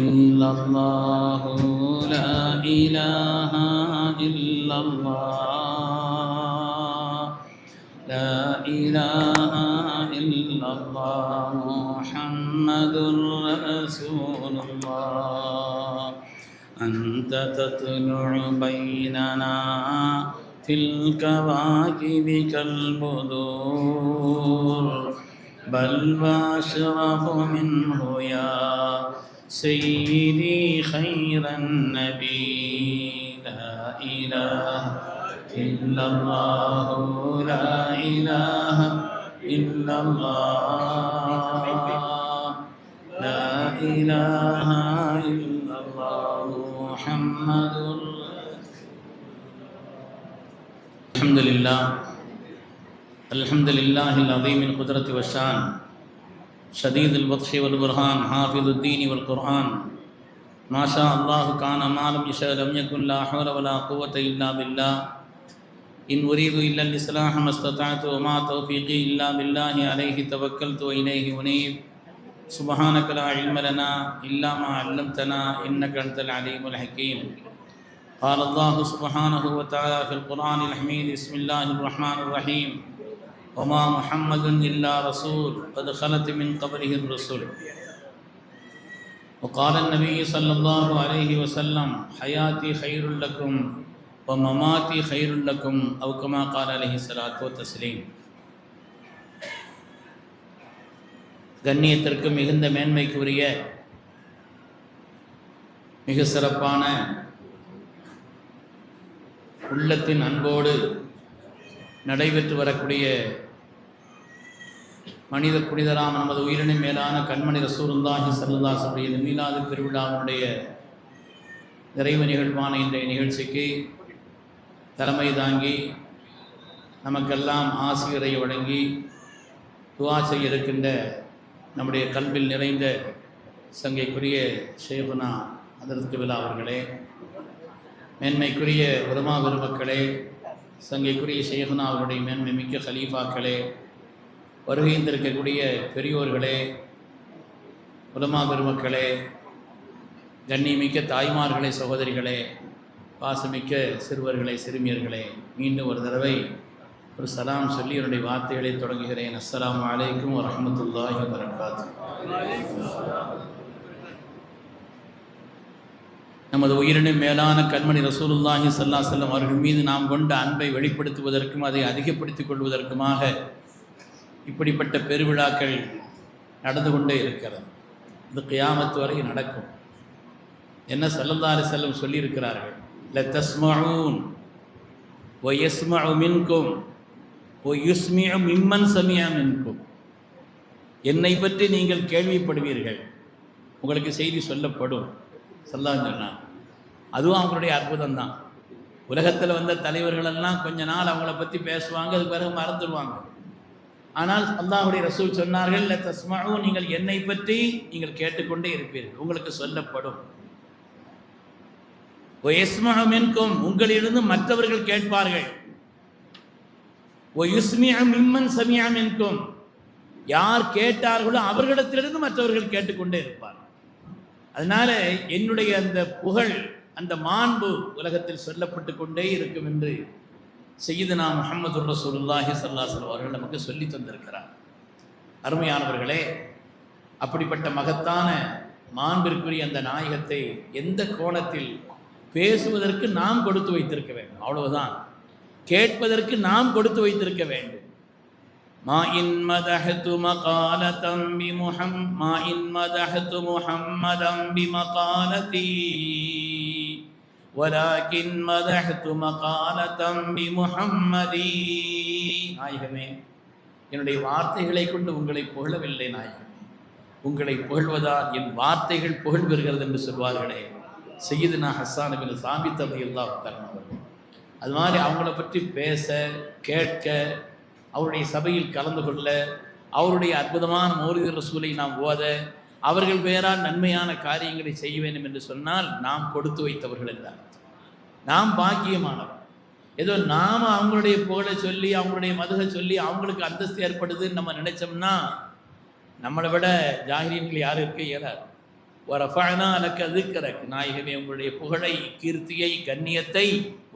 إلا الله لا إله إلا الله لا إله إلا الله محمد رسول الله أنت تطلع بيننا في الكواكب كالبدور بل وأشرف منه يا سيدي خير النبي لا إله إلا الله لا إله إلا الله لا إله إلا الله محمد الحمد لله العظيم القدرة والشان شديد البطش والبرهان حافظ الدين والقرآن ما شاء الله كان ما لم يشاء لم يكن لا حول ولا قوة إلا بالله إن أريد إلا الإصلاح ما استطعت وما توفيقي إلا بالله عليه توكلت وإليه أنيب سبحانك لا علم لنا إلا ما علمتنا إنك أنت العليم الحكيم قال الله سبحانه وتعالى في القرآن الحميد بسم الله الرحمن الرحيم وما محمد إلا رسول قد خلت من قبله الرسل وقال النبي صلى الله عليه وسلم حياتي خير لكم ومماتي خير لكم أو كما قال عليه الصلاة والتسليم. கண்ணியத்திற்கு மிகுந்த மேன்மைக்குரிய மிக சிறப்பான உள்ளத்தின் அன்போடு நடைபெற்று வரக்கூடிய மனித புனிதராம் நமது உயிரினும் மேலான கண்மணி ரசூலுல்லாஹி ஸல்லல்லாஹு அலைஹி வஸல்லம் மீலாது பெருவிழாவினுடைய நிறைவு நிகழ்வான இன்றைய நிகழ்ச்சிக்கு தலைமை தாங்கி நமக்கெல்லாம் ஆசிரியரை வழங்கி துஆ செய்ய இருக்கின்ற நம்முடைய கல்வில் நிறைந்த சங்கைக்குரிய ஷேகுனா ஹதரத் விழா அவர்களே, மேன்மைக்குரிய உலமா பெருமக்களே, சங்கைக்குரிய ஷேகுனா அவருடைய மேன்மை மிக்க ஹலீஃபாக்களே, வருகைந்திருக்கக்கூடிய பெரியோர்களே, உலமா பெருமக்களே, கண்ணியமிக்க தாய்மார்களே, சகோதரிகளே, பாசமிக்க சிறுவர்களே, சிறுமியர்களே, மீண்டும் ஒரு தடவை ஒரு சலாம் சொல்லி என்னுடைய வார்த்தைகளை தொடங்குகிறேன். அஸ்ஸலாமு அலைக்கும் வரஹ்மத்துல்லாஹி வபரகாத்துஹு. நமது உயிரினும் மேலான கண்மணி ரசூலுல்லாஹி ஸல்லல்லாஹு அலைஹி வஸல்லம் அவர்கள் மீது நாம் கொண்ட அன்பை வெளிப்படுத்துவதற்கும் அதை அதிகப்படுத்திக் கொள்வதற்குமாக இப்படிப்பட்ட பெருவிழாக்கள் நடந்து கொண்டே இருக்கிறது. இது கியாமத் வரை நடக்கும். என்ன ஸல்லல்லாஹு அலைஹி வஸல்லம் சொல்லியிருக்கிறார்கள், ல தஸ்மஊன் வ யஸ்மஉ மின்கும் வ யுஸ்மிஉ மிம்மன் சமிஅ மின்கும். என்னை பற்றி நீங்கள் கேள்விப்படுவீர்கள், உங்களுக்கு செய்தி சொல்லப்படும். ஸல்லல்லாஹு அலைஹி வஸல்லம் அதுவும் அவங்களுடைய அற்புதம் தான். உலகத்தில் வந்த தலைவர்களெல்லாம் கொஞ்ச நாள் அவங்கள பற்றி பேசுவாங்க, அது பிறகு மறந்துடுவாங்க. ஆனால் அல்லாஹ்வுடைய ரசூல் சொன்னார்கள், ல தஸ்மஊன், நீங்கள் என்னை பற்றி நீங்கள் கேட்டுக்கொண்டே இருப்பீர்கள், உங்களுக்கு சொல்லப்படும். வ யஸ்மஉ மின்கும், உங்களிலிருந்து மற்றவர்கள் கேட்பார்கள். வ யுஸ்மிஉ மிம்மன் சமிஅ மின்கும், யார் கேட்டார்களோ அவர்களிடத்திலிருந்து மற்றவர்கள் கேட்டுக்கொண்டே இருப்பார்கள். அதனால என்னுடைய அந்த புகழ், அந்த மாண்பு உலகத்தில் சொல்லப்பட்டு கொண்டே இருக்கும் என்று சய்யிதுனா முஹம்மது ரசூலுல்லாஹி ஸல்லல்லாஹு அலைஹி வஸல்லம் அவர்கள் நமக்கு சொல்லி தந்திருக்கிறார். அருமையானவர்களே, அப்படிப்பட்ட மகத்தான மாண்பிற்குரிய அந்த நாயகத்தை எந்த கோணத்தில் பேசுவதற்கு நாம் கொடுத்து வைத்திருக்க வேண்டும், அவ்வளவுதான். கேட்பதற்கு நாம் கொடுத்து வைத்திருக்க வேண்டும். மா இன் மதஹது மகாலதம் மா இன் மதஹது முஹம்மதம் பிமகாலதி வலாகின் மதஹது மகாலதம் பிமுஹம்மதி. நாயகமே, என்னுடைய வார்த்தைகளை கொண்டு உங்களை புகழவில்லை நாயகமே, உங்களை புகழ்வதால் என் வார்த்தைகள் புகழ் பெறுகிறது என்று சொல்வார்களே சய்யிதுனா ஹஸ்ஸான் பின் சாபித் ரலியல்லாஹு தஆலா அவர்கள். அது மாதிரி அவங்கள பற்றி பேச, கேட்க, அவருடைய சபையில் கலந்து கொள்ள, அவருடைய அற்புதமான மௌலிது ரசூலை நாம் ஓத, அவர்கள் பெயரால் நன்மையான காரியங்களை செய்ய வேண்டும் என்று சொன்னால் நாம் கொடுத்து வைத்தவர்கள் என்றார். நாம் பாக்கியமானவர். ஏதோ நாம் அவங்களுடைய புகழை சொல்லி, அவங்களுடைய மதுகை சொல்லி அவங்களுக்கு அந்தஸ்து ஏற்படுதுன்னு நம்ம நினைச்சோம்னா நம்மளை விட ஜாகிரியன்கள் யாரும் இருக்க இயலாது. வரஃபஅனா லக ذிக்ரக், நாயகமே உங்களுடைய புகழை, கீர்த்தியை, கண்ணியத்தை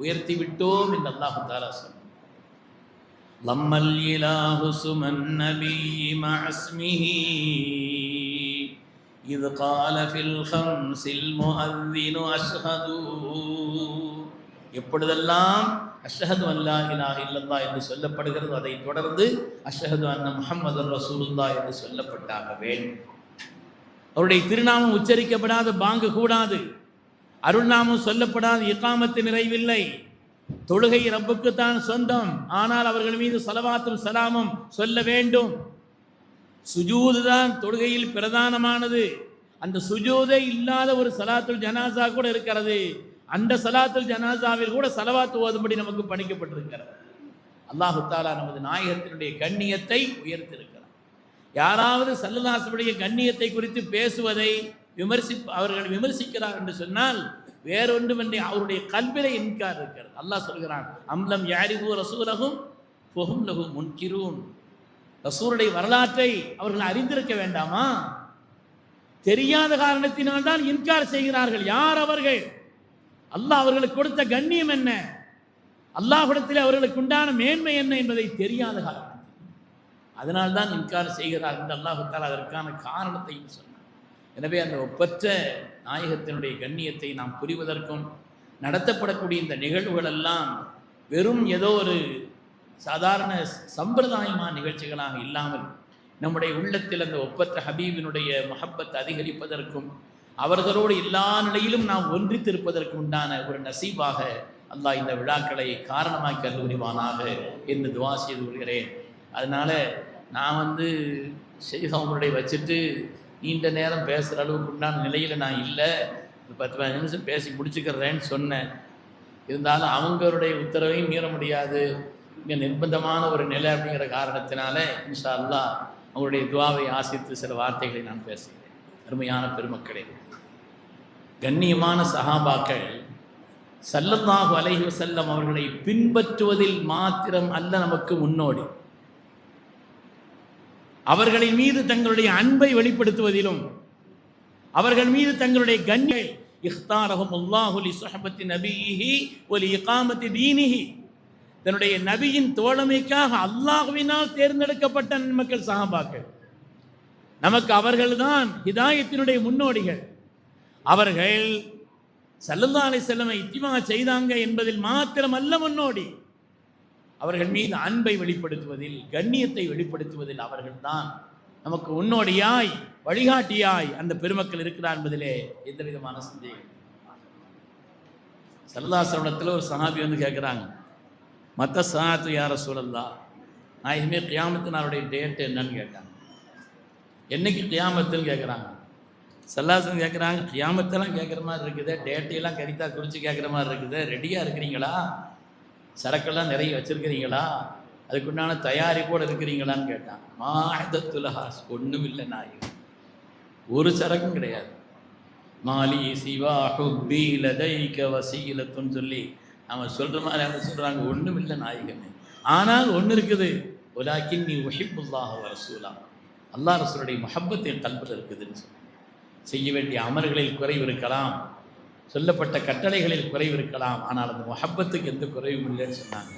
உயர்த்தி விட்டோம் என்று அல்லாஹ் தஆலா சொன்னார். லம்மல் இலாஹு சுமன் நபி மஅஸ்மிஹி இது கால ஃபில் ஹம்ஸில் முஅذினு அஷ்ஹது, எப்பொழுதெல்லாம் அஷ்ஹது அல்லா இலாஹ இல்லல்லாஹ் என்று சொல்லப்படுகிறது அதை தொடர்ந்து அஷ்ஹது அன்ன முஹம்மதுர் ரசூலுல்லாஹ் என்று சொல்லப்பட்டாக வேண்டும். அவருடைய திருநாமம் உச்சரிக்கப்படாத பாங்கு கூடாது, அருள்நாமம் சொல்லப்படாத இகாமத்து நிறைவில்லை. தொழுகை ரப்புக்குத்தான் சொந்தம், ஆனால் அவர்கள் மீது ஸலவாத்தும் ஸலாமும் சொல்ல வேண்டும். சுஜூது தான் தொழுகையில் பிரதானமானது. அந்த சுஜூதே இல்லாத ஒரு ஸலாத்துல் ஜனாஸா கூட இருக்கிறது. அந்த ஸலாத்துல் ஜனாஸாவில் கூட ஸலவாத் ஓதும்படி நமக்கு பணிக்கப்பட்டிருக்கிறது. அல்லாஹு தஆலா நமது நாயகத்தினுடைய கண்ணியத்தை உயர்த்தியிருக்கிறார். யாராவது ஸல்லல்லாஹு அலைஹி வஸல்லம் கண்ணியத்தை குறித்து பேசுவதை அவர்கள் விமர்சிக்கிறார் என்று சொன்னால் வேறொன்றுமின்றி அவருடைய கல்விலே இன்கார் இருக்கிறது. அல்லாஹ் சொல்கிறான், அம்லம் யாரிஃபு ரசூலஹும் ஃபஹும் லஹு முன்கிரூன், ரசூலுடைய வரலாற்றை அவர்கள் அறிந்திருக்க வேண்டாமா? தெரியாத காரணத்தினால் தான் இன்கார் செய்கிறார்கள். யார் அவர்கள்? அல்லாஹ் அவர்களுக்கு கொடுத்த கண்ணியம் என்ன, அல்லாஹ்விடத்தில் அவர்களுக்கு உண்டான மேன்மை என்ன என்பதை தெரியாத காரணம், அதனால்தான் இன்கார் செய்கிறார் என்று அல்லாஹ் தஆலா அதற்கான காரணத்தையும் சொன்னார். எனவே அந்த ஒப்பற்ற நாயகத்தினுடைய கண்ணியத்தை நாம் புரிவதற்கும் நடத்தப்படக்கூடிய இந்த நிகழ்வுகள் எல்லாம் வெறும் ஏதோ ஒரு சாதாரண சம்பிரதாயமான நிகழ்ச்சிகளாக இல்லாமல் நம்முடைய உள்ளத்தில் அந்த ஒப்பற்ற ஹபீபினுடைய முஹப்பத் அதிகரிப்பதற்கும் அவர்களோடு எல்லா நிலையிலும் நாம் ஒன்றித்திருப்பதற்கு உண்டான ஒரு நசீபாக அல்லாஹ் இந்த விழாக்களை காரணமாக்கி அருள்புரிவானாக என்று துஆ செய்து கொள்கிறேன். அதனால் நான் ஷேக் அவங்களுடைய வச்சுட்டு நீண்ட நேரம் பேசுகிற அளவுக்கு உண்டான நிலையில் நான் இல்லை, 10-15 நிமிஷம் பேசி முடிச்சுக்கிறேன்னு சொன்னேன். இருந்தாலும் அவங்களுடைய உத்தரவையும் மீற முடியாது, இங்கே நிர்பந்தமான ஒரு நிலை அப்படிங்கிற காரணத்தினால இன்ஷா அல்லாஹ் அவங்களுடைய துஆவை ஆசித்து சில வார்த்தைகளை நான் பேசுகிறேன். அருமையான பெருமக்களே, கண்ணியமான சஹாபாக்கள் ஸல்லல்லாஹு அலைஹி வஸல்லம் அவர்களை பின்பற்றுவதில் மாத்திரம் அல்ல நமக்கு முன்னோடி, அவர்களின் மீது தங்களுடைய அன்பை வெளிப்படுத்துவதிலும் அவர்கள் மீது தங்களுடைய கண்ணியை இஹ்தாரஹும் அல்லாஹு லி ஸஹபத்தி நபியிஹி வ லி இகாமத்தி தீனிஹி, தன்னுடைய நபியின் தோழமைக்காக அல்லாஹ்வினால் தேர்ந்தெடுக்கப்பட்ட நன்மக்கள் சஹாபாக்கள். நமக்கு அவர்கள்தான் ஹிதாயத்தினுடைய முன்னோடிகள். அவர்கள் ஸல்லல்லாஹு அலைஹி வஸல்லம் இத்திபா செய்தாங்க என்பதில் மாத்திரமல்ல முன்னோடி, அவர்கள் மீது அன்பை வெளிப்படுத்துவதில், கண்ணியத்தை வெளிப்படுத்துவதில் அவர்கள்தான் நமக்கு முன்னோடியாய் வழிகாட்டியாய் அந்த பெருமக்கள் இருக்கிறார் என்பதிலே எந்த விதமான சந்தேகம். ஸல்லல்லாஹு அலைஹி வஸல்லம் ஒரு சஹாபி கேட்குறாங்க, மத்த சாத்து யா ரசூலல்லாஹ், நாயகமே கியாமத்து நாளுடைய டேட் என்னன்னு கேட்டாங்க. என்னைக்கு கியாமத்துன்னு கேட்குறாங்க. ஸல்லல்லாஹு அலைஹி வஸல்லம் கேட்குறாங்க, கியாமத்தெல்லாம் கேட்குற மாதிரி இருக்குது, டேட்டையெல்லாம் கரித்தா குறித்து கேட்குற மாதிரி இருக்குது, ரெடியாக இருக்கிறீங்களா, சரக்கெல்லாம் நிறைய வச்சுருக்கிறீங்களா, அதுக்குண்டான தயாரிப்போடு இருக்கிறீங்களான்னு கேட்டான். மாஹதத்துலஹாஸ், ஒன்றும் இல்லை நாயகம், ஒரு சரக்கும் கிடையாது. மாலி சிவா ஹுப்பி லதைக வசீலத்துன்னு சொல்லி அவன் சொல்கிற மாதிரி அவங்க சொல்கிறாங்க, ஒன்றும் இல்லை நாயகமே, ஆனால் ஒன்று இருக்குது, உலாக்கின் நீ உஹிப்புல்லாஹ் வ ரசூலா, அல்லாஹ் ரசூலுடைய முஹப்பத் என் கல்பில் இருக்குதுன்னு சொல்லி. செய்ய வேண்டிய அமல்களில் குறைவு இருக்கலாம், சொல்லப்பட்ட கட்டளைகளில் குறைவு இருக்கலாம், ஆனால் அந்த முஹப்பத்துக்கு எந்த குறைவும் இல்லைன்னு சொன்னாங்க.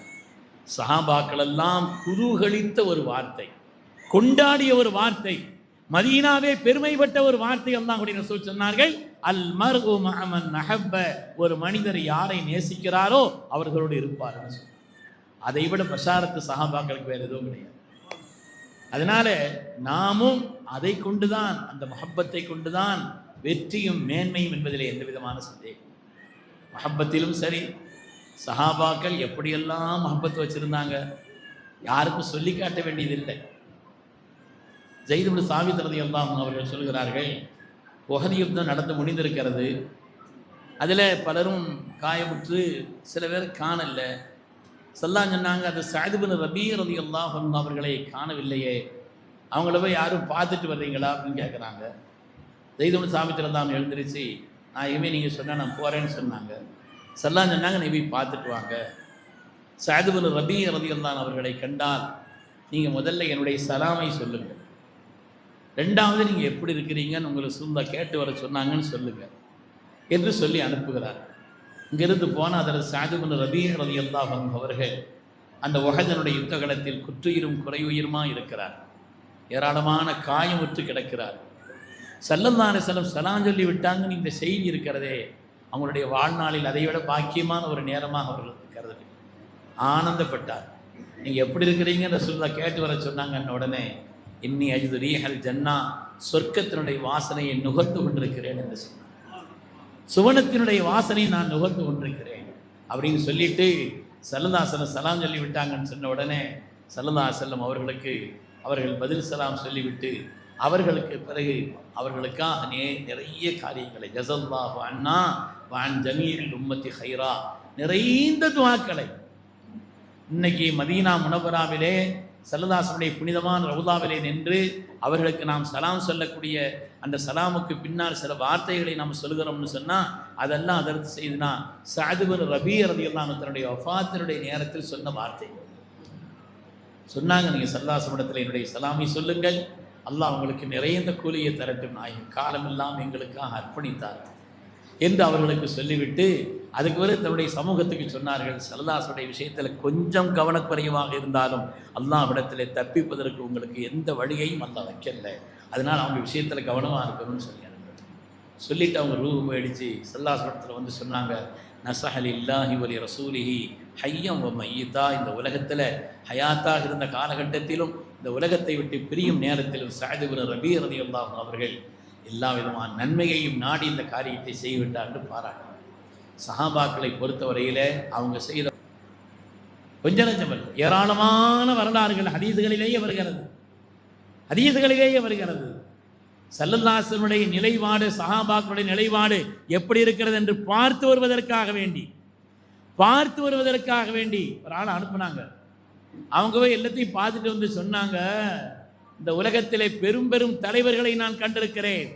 சஹாபாக்கள் எல்லாம் குதூகலித்த ஒரு வார்த்தை, கொண்டாடிய ஒரு வார்த்தை, மதீனாவே பெருமைப்பட்ட ஒரு வார்த்தை அல்லாஹ்வுடைய ரசூல் சொன்னார்கள், அல் மர்உ மஅ மன் அஹப்ப, ஒரு மனிதர் யாரை நேசிக்கிறாரோ அவர்களோடு இருப்பார்னு சொன்னார். அதை விட பஷாரத்து சஹாபாக்களுக்கு வேறு எதுவும் கிடையாது. அதனால நாமும் அதை கொண்டுதான், அந்த முஹப்பத்தை கொண்டுதான் வெற்றியும் மேன்மையும் என்பதிலே எந்த விதமான சந்தேகம். மஹப்பத்திலும் சரி, சஹாபாக்கள் எப்படியெல்லாம் மஹப்பத் வச்சுருந்தாங்க, யாருக்கும் சொல்லி காட்ட வேண்டியதில்லை. ஸைத் இப்னு சாபித் ரலியல்லாஹு அன்ஹு அவர்கள் சொல்கிறார்கள், உஹது யுத்தம் நடந்து முடிந்திருக்கிறது, அதில் பலரும் காயமுற்று சில பேர் காணல. ஸல்லல்லாஹு சொன்னாங்க, அது ஸஅத் இப்னு ரபீ ரலியல்லாஹு அன்ஹு அவர்களை காணவில்லையே, அவங்கள போய் யாரும் பார்த்துட்டு வர்றீங்களா அப்படின்னு கேட்குறாங்க. ஸைத் இப்னு சாபித் ரலியல்லாஹு அன்ஹு எழுந்திருச்சு, நான் இனிமேல் நீங்கள் சொன்னால் நான் போகிறேன்னு சொன்னாங்க. ஸல்லல்லாஹு சொன்னாங்க, நீ போய் பார்த்துட்டு வாங்க, ஸஅத் இப்னு ரபீ ரலியல்லாஹு அன்ஹு அவர்களை கண்டால் நீங்கள் முதல்ல என்னுடைய சலாமை சொல்லுங்கள், ரெண்டாவது நீங்கள் எப்படி இருக்கிறீங்கன்னு உங்களுக்கு சூழ்நிலை கேட்டு வர சொன்னாங்கன்னு சொல்லுங்கள் என்று சொல்லி அனுப்புகிறார். இங்கிருந்து போனால் அதில் சஅத் இப்னு ரபீ ரலியல்லாஹு அன்ஹு அவர்கள் அந்த உஹதுனுடைய யுத்தகலத்தில் குற்றுயிரும் குறையுயிருமா இருக்கிறார். ஏராளமான காயமுற்று கிடக்கிறார். ஸல்லல்லாஹு அலைஹி வஸல்லம் சலாம் சொல்லி விட்டாங்கன்னு இந்த செய்தி இருக்கிறதே, அவங்களுடைய வாழ்நாளில் அதைவிட பாக்கியமான ஒரு நேரமாக அவர்கள் கருது ஆனந்தப்பட்டார். நீங்கள் எப்படி இருக்கிறீங்கன்னு ரசூலுல்லாஹ் கேட்டு வர சொன்னாங்கன்னு உடனே இன்னி அஜிது ரீஹல் ஜன்னா, சொர்க்கத்தினுடைய வாசனையை நுகர்ந்து கொண்டிருக்கிறேன் என்று சொன்னார். சுவனத்தினுடைய வாசனை நான் நுகர்ந்து கொண்டிருக்கிறேன் அப்படின்னு சொல்லிட்டு ஸல்லல்லாஹு அலைஹி வஸல்லம் சலாம் சொல்லி விட்டாங்கன்னு சொன்ன உடனே ஸல்லல்லாஹு அலைஹி வஸல்லம் அவர்கள் பதில் சலாம் சொல்லிவிட்டு அவர்களுக்கு பிறகு அவர்களுக்காக நிறைய காரியங்களை ஜஸல்லாஹு அன்னா வஅன் ஜமீஇல் உம்மத்தி ஹைரா, நிறைந்த துஆக்களை இன்னைக்கு மதீனா முனவராவிலே ஸல்லல்லாஹு அலைஹி வஸல்லம் புனிதமான ரவுதாவிலே நின்று அவர்களுக்கு நாம் சலாம் சொல்லக்கூடிய அந்த சலாமுக்கு பின்னால் சில வார்த்தைகளை நாம் சொல்கிறோம்னு சொன்னால் அதெல்லாம் அதற்கு செய்துனா சஅத் இப்னு ரபீ ரலியல்லாஹு அன்ஹு தன்னுடைய வஃபாத்தினுடைய நேரத்தில் சொன்ன வார்த்தை சொன்னாங்க. நீங்கள் ஸல்லல்லாஹு அலைஹி வஸல்லம் என்னுடைய சலாமை சொல்லுங்கள், அல்லாஹ் உங்களுக்கு நிறைந்த கூலியை தரட்டும், நாயகம் காலமெல்லாம் எங்களுக்காக அர்ப்பணித்தார் என்று அவர்களுக்கு சொல்லிவிட்டு அதுக்கு பிறகு தன்னுடைய சமூகத்துக்கு சொன்னார்கள், ஸல்லல்லாஹு விஷயத்தில் கொஞ்சம் கவனக்குறைவாக இருந்தாலும் அல்லாஹ்விடத்தில் தப்பிப்பதற்கு உங்களுக்கு எந்த வழியையும் அல்லாஹ் வைக்கல, அதனால் அவங்க விஷயத்தில் கவனமாக இருக்கணும்னு சொல்லிட்டு அவங்க ரூஹு போயிடுச்சு. ஸல்லல்லாஹு வந்து சொன்னாங்க, நஸஹலில்லாஹி வலி ரசூலிஹி ஹய்யம் வ மையிதா, இந்த உலகத்தில் ஹயாத்தாக இருந்த காலகட்டத்திலும் இந்த உலகத்தை விட்டு பிரியும் நேரத்திலும் சஅத் இப்னு ரபீ ரலியல்லாஹு அன்ஹு அவர்கள் எல்லா விதமான நன்மையையும் நாடி இந்த காரியத்தை செய்துவிட்டார் என்று பாராட்டினார். சஹாபாக்களை பொறுத்தவரையில் அவங்க செய்த கொஞ்ச நஞ்சமல் ஏராளமான வரலாறுகள் ஹதீஸ்களிலேயே வருகிறது. ஸல்லல்லாஹு அலைஹி வஸல்லம் நிலைப்பாடு, சஹாபாக்களுடைய நிலைப்பாடு எப்படி இருக்கிறது என்று பார்த்து வருவதற்காக வேண்டி ஒரு ஆளை அனுப்புனாங்க. அவங்க போய் எல்லாத்தையும் பார்த்துட்டு வந்து சொன்னாங்க, இந்த உலகத்திலே பெரும் பெரும் தலைவர்களை நான் கண்டிருக்கிறேன்,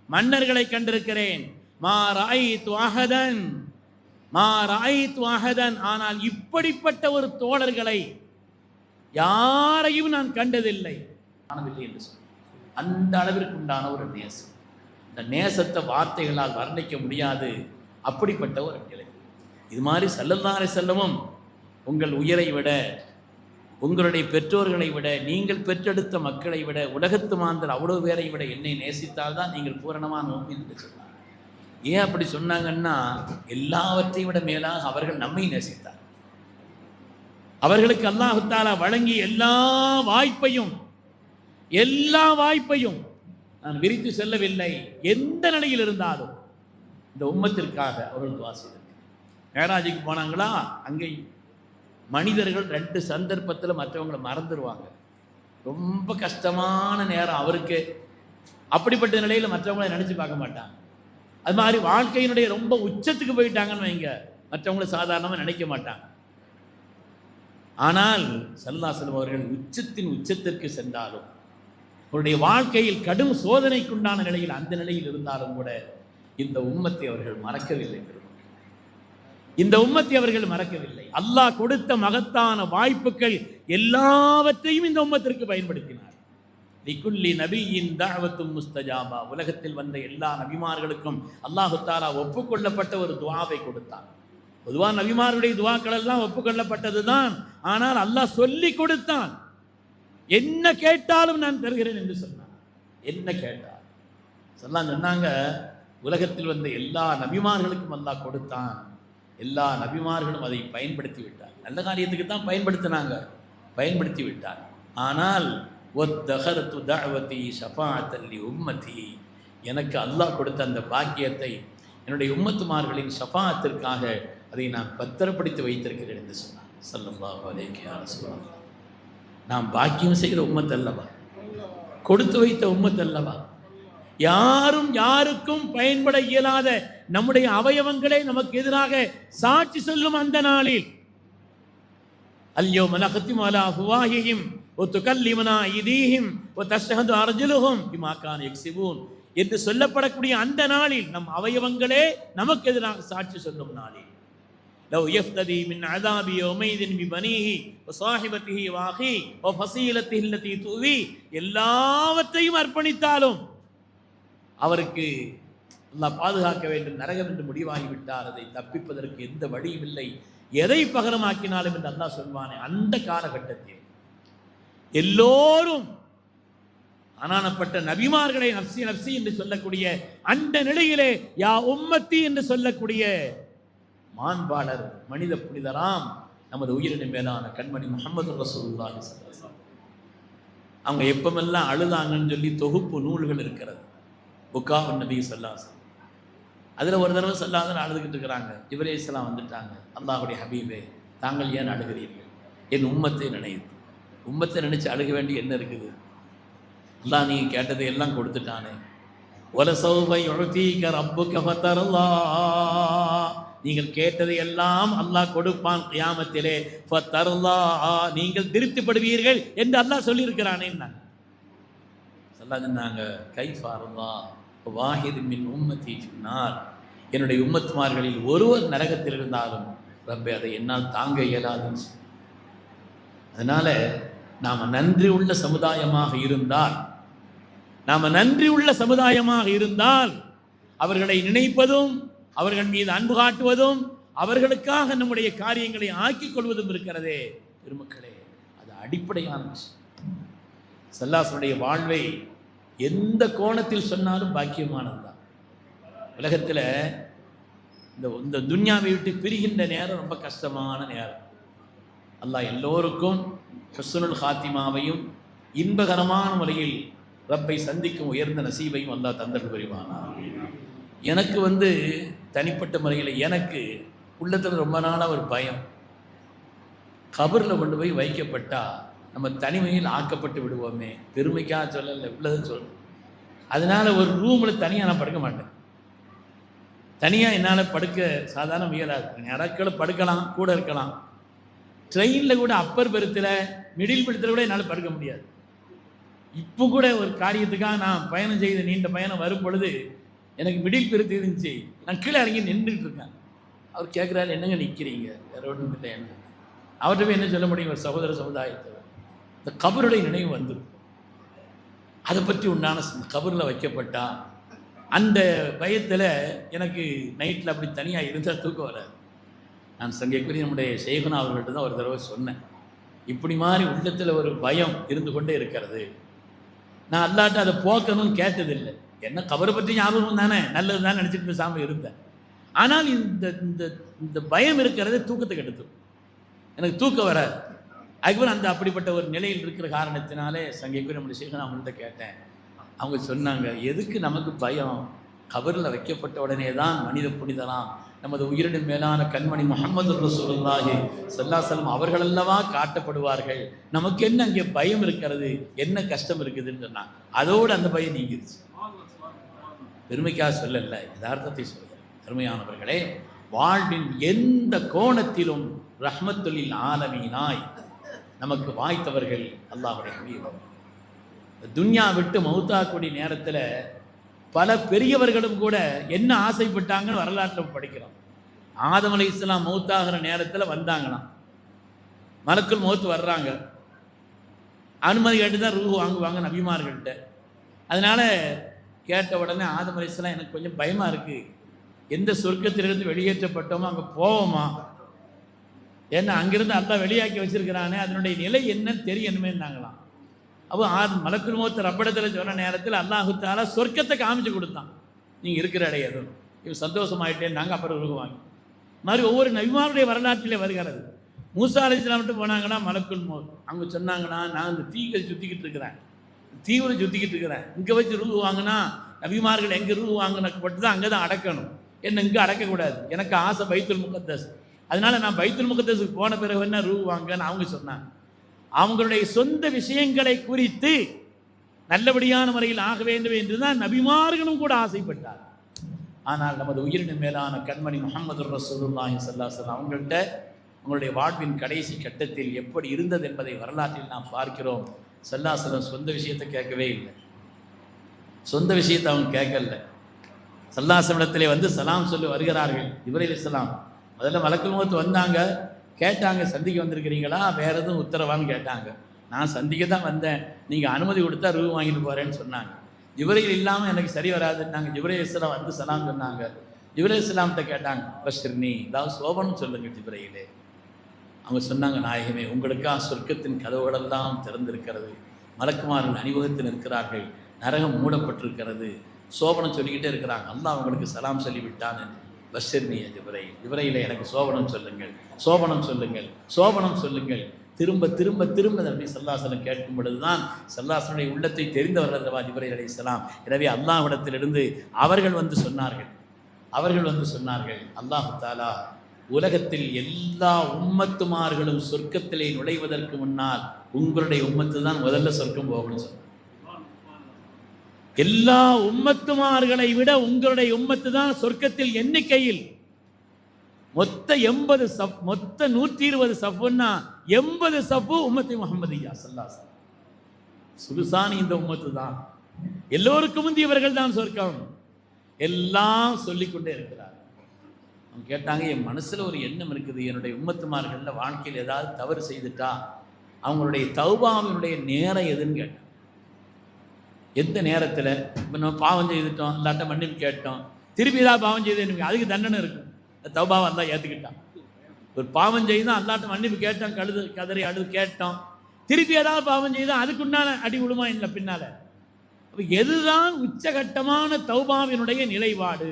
மன்னர்களை கண்டிருக்கிறேன், மா ரஅய்து அஹதன், ஆனால் இப்படிப்பட்ட ஒரு தோழர்களை யாரையும் நான் கண்டதில்லை என்று சொன்னார். அந்த அளவிற்கு உண்டான ஒரு நேசம், இந்த நேசத்தை வார்த்தைகளால் வர்ணிக்க முடியாது, அப்படிப்பட்ட ஒரு நிலை. இது மாதிரி ஸல்லல்லாஹு அலைஹி வஸல்லம் உங்கள் உயிரை விட, உங்களுடைய பெற்றோர்களை விட, நீங்கள் பெற்றெடுத்த மக்களை விட, உலகத்து மாந்தர் அவ்வளோ பேரை விட என்னை நேசித்தால் தான் நீங்கள் பூரணமான முஃமின் என்று சொன்னார். ஏன் அப்படி சொன்னாங்கன்னா, எல்லாவற்றையும் விட மேலாக அவர்கள் நம்மை நேசித்தார். அவர்களுக்கு அல்லாஹ் தஆலா வழங்கி எல்லா வாய்ப்பையும் நான் விரித்து செல்லவில்லை, எந்த நிலையில் இருந்தாலும் இந்த உம்மத்திற்காக அவர்கள் துஆ செய்தார்கள். மேராஜுக்கு போனாங்களா, அங்கே மனிதர்கள் 2 சந்தர்ப்பத்தில் மற்றவங்களை மறந்துடுவாங்க. ரொம்ப கஷ்டமான நேரம் அவருக்கு, அப்படிப்பட்ட நிலையில் மற்றவங்களை நினச்சி பார்க்க மாட்டாங்க. அது மாதிரி வாழ்க்கையினுடைய ரொம்ப உச்சத்துக்கு போயிட்டாங்கன்னு வைங்க, மற்றவங்களை சாதாரணமாக நினைக்க மாட்டாங்க. ஆனால் ஸல்லல்லாஹு அலைஹி வஸல்லம் அவர்கள் உச்சத்திற்கு சென்றாலும், அவருடைய வாழ்க்கையில் கடும் சோதனைக்குண்டான நிலையில், அந்த நிலையில் இருந்தாலும் கூட இந்த உம்மத்தை அவர்கள் மறக்கவில்லை. அல்லாஹ் கொடுத்த மகத்தான வாய்ப்புகள் எல்லாவற்றையும் இந்த உம்மத்திற்கு பயன்படுத்தினார். லிகுல்லி நபியின் தஅவத்தும் முஸ்தஜாபா, உலகத்தில் வந்த எல்லா நபிமார்களுக்கும் அல்லாஹ் தஆலா ஒப்புக்கொள்ளப்பட்ட ஒரு துஆவை கொடுத்தான். பொதுவாக நபிமார்களுடைய துஆக்கள் எல்லாம் ஒப்புக்கொள்ளப்பட்டது தான், ஆனால் அல்லாஹ் சொல்லி கொடுத்தான், என்ன கேட்டாலும் நான் தருகிறேன் என்று சொன்னான். என்ன கேட்டால் சொன்னாங்க, உலகத்தில் வந்த எல்லா நபிமார்களுக்கும் அல்லாஹ் கொடுத்தான், எல்லா நபிமார்களும் அதை பயன்படுத்தி விட்டார். நல்ல காரியத்துக்கு தான் பயன்படுத்தி விட்டார். ஆனால் வத்தஹரத்து தஅவதி ஷஃபாஅத்தன் லி உம்மதி, எனக்கு அல்லாஹ் கொடுத்த அந்த பாக்கியத்தை என்னுடைய உம்மத்துமார்களின் ஷஃபாஅத்திற்காக அதை நான் பத்திரப்படுத்தி வைத்திருக்கிறேன் என்று சொன்னார் ஸல்லல்லாஹு அலைஹி வஸல்லம். நாம் பாக்கியம் செய்த உம்மத் அல்லவா, கொடுத்து வைத்த உம்மத் அல்லவா, யாரும் யாருக்கும் பயன்பட இயலாத நம்முடைய அவயவங்களே நமக்கு எதிராக சாட்சி சொல்லும் அந்த நாளில் அல்யௌம நக்திமு அலா அஃப்வாஹிஹிம் வ துகல்லிமுனா ஐதீஹிம் வ தஷ்ஹது அர்ஜுலுஹும் பிமா கானூ யக்ஸிபூன் என்று சொல்லப்படக்கூடிய அந்த நாளில் நம் அவயவங்களே நமக்கு எதிராக சாட்சி சொல்லும் நாளில் லவ் யஃப்ததி மின் அஸாபி யௌமைதின் பிபனீஹி வஸாஹிபத்திஹி வஅஹி வஃஸீலத்திஹி அல்லதி துவி, எல்லாவற்றையும் அர்ப்பணித்தாலும் அவருக்கு அல்லாஹ் பாதுகாக்க வேண்டும், நரகம் என்று முடிவாகிவிட்டார், அதை தப்பிப்பதற்கு எந்த வழியும் இல்லை, எதை பகரமாக்கினாலும் என்று அல்லாஹ் சொல்வானே. அந்த காலகட்டத்தில் எல்லோரும் அனானப்பட்ட நபிமார்களை நப்சி நப்சி என்று சொல்லக்கூடிய அந்த நிலையிலே யா உம்மத்தி என்று சொல்லக்கூடிய மாண்பாளர் மனித புனிதராம் நமது உயிரினும் மேலான கண்மணி முஹம்மது ரசூலுல்லாஹி ஸல்லல்லாஹு அலைஹி வஸல்லம். அவங்க எப்பமெல்லாம் அழுதாங்கன்னு சொல்லி தொகுப்பு நூல்கள் இருக்கிறது. புக்காவுன் நபி ஸல்லல்லாஹு அலைஹி வஸல்லம். அதில் ஒரு தடவை ஸல்லல்லாஹு அழுதுகிட்டு இருக்கிறாங்க. ஜிப்ரீல் அலைஹிஸ்ஸலாம் வந்துட்டாங்க. அல்லாஹ்வுடைய ஹபீபே, தாங்கள் ஏன் அழுகிறீர்கள்? என் உம்மத்தை நினைத்து, உம்மத்தை நினைச்சு அழுக வேண்டிய என்ன இருக்குது? அல்லாஹ் நீங்கள் கேட்டதை எல்லாம் கொடுத்துட்டானே. வலசௌஃப யுஅதீக ரப்புக ஃபதர்லா, நீங்கள் கேட்டதை எல்லாம் அல்லாஹ் கொடுப்பான் கியாமத்திலே. ஃபதர்லா, நீங்கள் திருப்திப்படுவீர்கள் என்று அல்லாஹ் சொல்லியிருக்கிறானே. சொன்னாங்க கைஃபாரல்லா வாஹிது மின் உம்மத்தி ஃபின்னார், என்னுடைய உம்மத்துமார்களில் ஒருவர் நரகத்தில் இருந்தாலும் ரப்பே அதை என்னால் தாங்க இயலாதுன்னு சொன்னார். அதனால நாம் நன்றி உள்ள சமுதாயமாக இருந்தால் அவர்களை நினைப்பதும் அவர்கள் மீது அன்பு காட்டுவதும் அவர்களுக்காக நம்முடைய காரியங்களை ஆக்கிக் கொள்வதும் இருக்கிறதே பெருமக்களே, அது அடிப்படையான விஷயம். ஸல்லல்லாஹு வாழ்வை எந்த கோணத்தில் சொன்னாலும் பாக்கியமானதுதான். உலகத்தில் இந்த துன்யாவை விட்டு பிரிகின்ற நேரம் ரொம்ப கஷ்டமான நேரம். அல்லாஹ் எல்லோருக்கும் ஹுஸ்னுல் ஹாத்திமாவையும் இன்பகரமான முறையில் ரப்பை சந்திக்கும் உயர்ந்த நசீபையும் அல்லாஹ் தந்தல் புரிவானார். எனக்கு தனிப்பட்ட முறையில் எனக்கு உள்ளத்தில் ரொம்ப நாளாக ஒரு பயம், கபரில் கொண்டு போய் வைக்கப்பட்டால் நம்ம தனிமையில் ஆக்கப்பட்டு விடுவோமே. பெருமைக்காக சொல்லலை, உள்ளதுன்னு சொல்லணும். அதனால் ஒரு ரூமில் தனியாக நான் படுக்க மாட்டேன். தனியாக என்னால் படுக்க சாதாரண முயலாது. யாராக்களை படுக்கலாம், கூட இருக்கலாம். ட்ரெயினில் கூட அப்பர் பெருத்தில் மிடில் பெருத்தில் கூட என்னால் படுக்க முடியாது. இப்போ கூட ஒரு காரியத்துக்காக நான் பயணம் செய்த நீண்ட பயணம் வரும் பொழுது எனக்கு மிடில் பெருத்து இருந்துச்சு. நான் கீழே இறங்கி நின்றுட்டு இருக்கேன். அவர் கேட்குறாரு, என்னங்க நிற்கிறீங்க? வேறு ஒன்றும் இல்லை. என்ன அவர்கிட்ட போய் என்ன சொல்ல முடியும்? ஒரு சகோதர சமுதாயத்தை இந்த கபருடைய நினைவு வந்துடும். அதை பற்றி உண்டான கபரில் வைக்கப்பட்டா அந்த பயத்தில் எனக்கு நைட்டில் அப்படி தனியாக இருந்தால் தூக்கம் வராது. நான் சங்கைக்குரிய நம்முடைய ஷேகுனா அவர்கள்ட்ட தான் ஒரு தடவை சொன்னேன், இப்படி மாதிரி உள்ளத்தில் ஒரு பயம் இருந்து கொண்டே இருக்கிறது. நான் அல்லாட்ட அதை போக்கணும்னு கேட்டதில்லை. என்ன கபரை பற்றி ஞாபகம் தானே, நல்லது தான் நினச்சிட்டு பேசாமல் இருந்தேன். ஆனால் இந்த பயம் இருக்கிறது தூக்கத்தை கெடுத்தும். எனக்கு தூக்கம் வராது. அதுக்கப்புறம் அப்படிப்பட்ட ஒரு நிலையில் இருக்கிற காரணத்தினாலே சங்கைக்குரிய நம்முடைய ஷேகுனா அவங்கள்ட்ட கேட்டேன். அவங்க சொன்னாங்க, எதுக்கு நமக்கு பயம்? கபரில் வைக்கப்பட்ட உடனே தான் மனித புனிதலாம் நமது உயிரினும் மேலான கண்மணி முஹம்மது ரசூலுல்லாஹி ஸல்லல்லாஹு அலைஹி வஸல்லம் அவர்களல்லவா காட்டப்படுவார்கள். நமக்கு என்ன அங்கே பயம் இருக்கிறது, என்ன கஷ்டம் இருக்குதுன்னு சொன்னாங்க. அதோடு அந்த பயம் நீங்கிருச்சு. பெருமைக்காக சொல்லலை, யதார்த்தத்தை சொல்கிறேன். அருமையானவர்களே, வாழ்வின் எந்த கோணத்திலும் ரஹ்மத்துல் ஆலமீனாய் நமக்கு வாய்த்தவர்கள் அல்லாஹ்வுடைய ஹபீப். துன்யா விட்டு மௌத்தாக்கூடிய நேரத்தில் பல பெரியவர்களும் கூட என்ன ஆசைப்பட்டாங்கன்னு வரலாற்றில் படிக்கிறோம். ஆதம் அலைஹிஸ்ஸலாம் மௌத்தாகிற நேரத்தில் வந்தாங்களாம். மலக்குல் மௌத் வர்றாங்க, அனுமதி கேட்டு தான் ரூஹ் வாங்குவாங்க நபிமார்கள்ட்ட. அதனால் கேட்ட உடனே ஆதம் அலைஹிஸ்ஸலாம், எனக்கு கொஞ்சம் பயமாக இருக்குது, எந்த சொர்க்கத்திலிருந்து வெளியேற்றப்பட்டோமோ அங்கே போவோமா? ஏன்னா அங்கிருந்து அல்லாஹ் வெளியாக்கி வச்சிருக்கிறானே, அதனுடைய நிலை என்னன்னு தெரியணுமேன்னாங்களாம். அப்போ மலக்குல் மௌத் ரப்படத்தில் சொன்ன நேரத்தில் அல்லாஹு தஆலா சொர்க்கத்தை காமிச்சு கொடுத்தான். நீங்கள் இருக்கிற இடையே எதுவும் இவன் சந்தோஷமாயிட்டேன் நாங்கள் அப்புறம் உருகுவாங்க. மாதிரி ஒவ்வொரு நபிமாருடைய வரலாற்றிலே வருகிறது. மூசா அலைஹிஸ்ஸலாம் போனாங்கன்னா மலக்குல் மௌத் அவங்க சொன்னாங்கன்னா, நான் இந்த தீவில் சுற்றிக்கிட்டு இருக்கிறேன், இங்கே வச்சு ரூஹ் வாங்கினா நபிமார்கள் எங்கே ரூஹ் வாங்கினப்பட்டு தான் அங்கே தான் அடக்கணும், என்ன இங்கே அடக்கக்கூடாது. எனக்கு ஆசை பைத்துல் முகத்தஸ், அதனால் நான் பைத்துல் முகத்தஸுக்கு போன பிறகு என்ன ரூஹ் வாங்கன்னு அவங்க சொன்னாங்க. அவங்களுடைய சொந்த விஷயங்களை குறித்து நல்லபடியான முறையில் ஆக வேண்டும் என்று தான் நபிமார்களும் கூட ஆசைப்பட்டார். ஆனால் நமது உயிரினும் மேலான கண்மணி முஹம்மது ரசூலுல்லாஹி ஸல்லல்லாஹு அலைஹி வஸல்லம் அவங்கள்ட்ட அவங்களுடைய வாழ்வின் கடைசி கட்டத்தில் எப்படி இருந்தது என்பதை வரலாற்றில் நாம் பார்க்கிறோம். ஸல்லல்லாஹு அலைஹி வஸல்லம் சொந்த விஷயத்தை கேட்கவே இல்லை, சொந்த விஷயத்தை அவங்க கேட்கல. ஸல்லல்லாஹு அலைஹி வஸல்லம் இடத்திலே சலாம் சொல்லி வருகிறார்கள். ஜிப்ரீல் அலைஹிஸ்ஸலாம் முதல்ல மலக்குல் மௌத் வந்தாங்க, கேட்டாங்க சந்திக்க வந்திருக்கிறீங்களா, வேறு எதுவும் உத்தரவான்னு கேட்டாங்க. நான் சந்திக்க தான் வந்தேன், நீங்கள் அனுமதி கொடுத்தா ரூ வாங்கிட்டு போகிறேன்னு சொன்னாங்க. ஜிப்ரீல் இல்லாமல் எனக்கு சரி வராதுன்னாங்க. ஜிப்ரீல் இஸ்லாம் வந்து சலாம் சொன்னாங்க. ஜிப்ரீல் இஸ்லாம்கிட்ட கேட்டாங்க, பஷிர்னி, ஏதாவது சோபனம் சொல்லுங்கள் ஜிப்ரீலே. அவங்க சொன்னாங்க, நாயகமே, உங்களுக்காக சொர்க்கத்தின் கதவுகளெல்லாம் திறந்திருக்கிறது, மலக்குமார்கள் அணிவகுத்தில் இருக்கிறார்கள், நரகம் மூடப்பட்டிருக்கிறது, சோபனம் சொல்லிக்கிட்டே இருக்கிறாங்க. அல்லாஹ் அவங்களுக்கு சலாம் சொல்லிவிட்டான் என்று. பஷிர்னி ஜிப்ரீல், ஜிப்ரீலே எனக்கு சோபனம் சொல்லுங்கள், சோபனம் சொல்லுங்கள், சோபனம் சொல்லுங்கள். திரும்ப திரும்ப திரும்ப நபி ஸல்லல்லாஹு அலைஹி வஸல்லம் கேட்கும் பொழுதுதான் ஸல்லல்லாஹு உள்ளத்தை தெரிந்தவர்கள் அல்லவா ஜிப்ரீல் அலைஹிஸ்ஸலாம். எனவே அல்லாஹ்விடத்திலிருந்து அவர்கள் வந்து சொன்னார்கள், அல்லாஹ் தஆலா உலகத்தில் எல்லா உம்மத்துமார்களும் சொர்க்கத்திலே நுழைவதற்கு முன்னால் உங்களுடைய உம்மத்து தான் முதல்ல சொர்க்கம் போகணும்னு சொன்னார். எல்லா உம்மத்துமார்களை விட உங்களுடைய உம்மத்து தான் சொர்க்கத்தில் எண்ணிக்கையில் மொத்த 80 சஃப், மொத்த 120 சஃப்னா 80 சஃபு உம்மத்தி முஹம்மதியா ஸல்லல்லாஹு அலைஹி வஸல்லம். சுலுசானி இந்த உம்மத்து தான். எல்லோருக்கும் முந்தியவர்கள் தான் சொர்க்கம். எல்லாம் சொல்லிக்கொண்டே இருக்கிறார். அவங்க கேட்டாங்க, என் மனசில் ஒரு எண்ணம் இருக்குது, என்னுடைய உம்மத்துமார்களில் வாழ்க்கையில் ஏதாவது தவறு செய்துட்டா அவங்களுடைய தௌபாவினுடைய நேரம் எதுன்னு கேட்டாங்க. எந்த நேரத்தில் இப்போ நம்ம பாவம் செய்துட்டோம், அல்லாட்ட மன்னிப்பு கேட்டோம், திருப்பி ஏதாவது பாவம் செய்து அதுக்கு தண்டனை இருக்கும். தௌபாவை அல்லா ஏற்றுக்கிட்டான். ஒரு பாவம் செய்தான், அல்லாட்ட மன்னிப்பு கேட்டோம், கதறி அழுது கேட்டோம், திருப்பி ஏதாவது பாவம் செய்தால் அதுக்குண்டான அடி விடுமா இல்லை பின்னால். அப்போ எதுதான் உச்சகட்டமான தௌபாவினுடைய நிலைப்பாடு?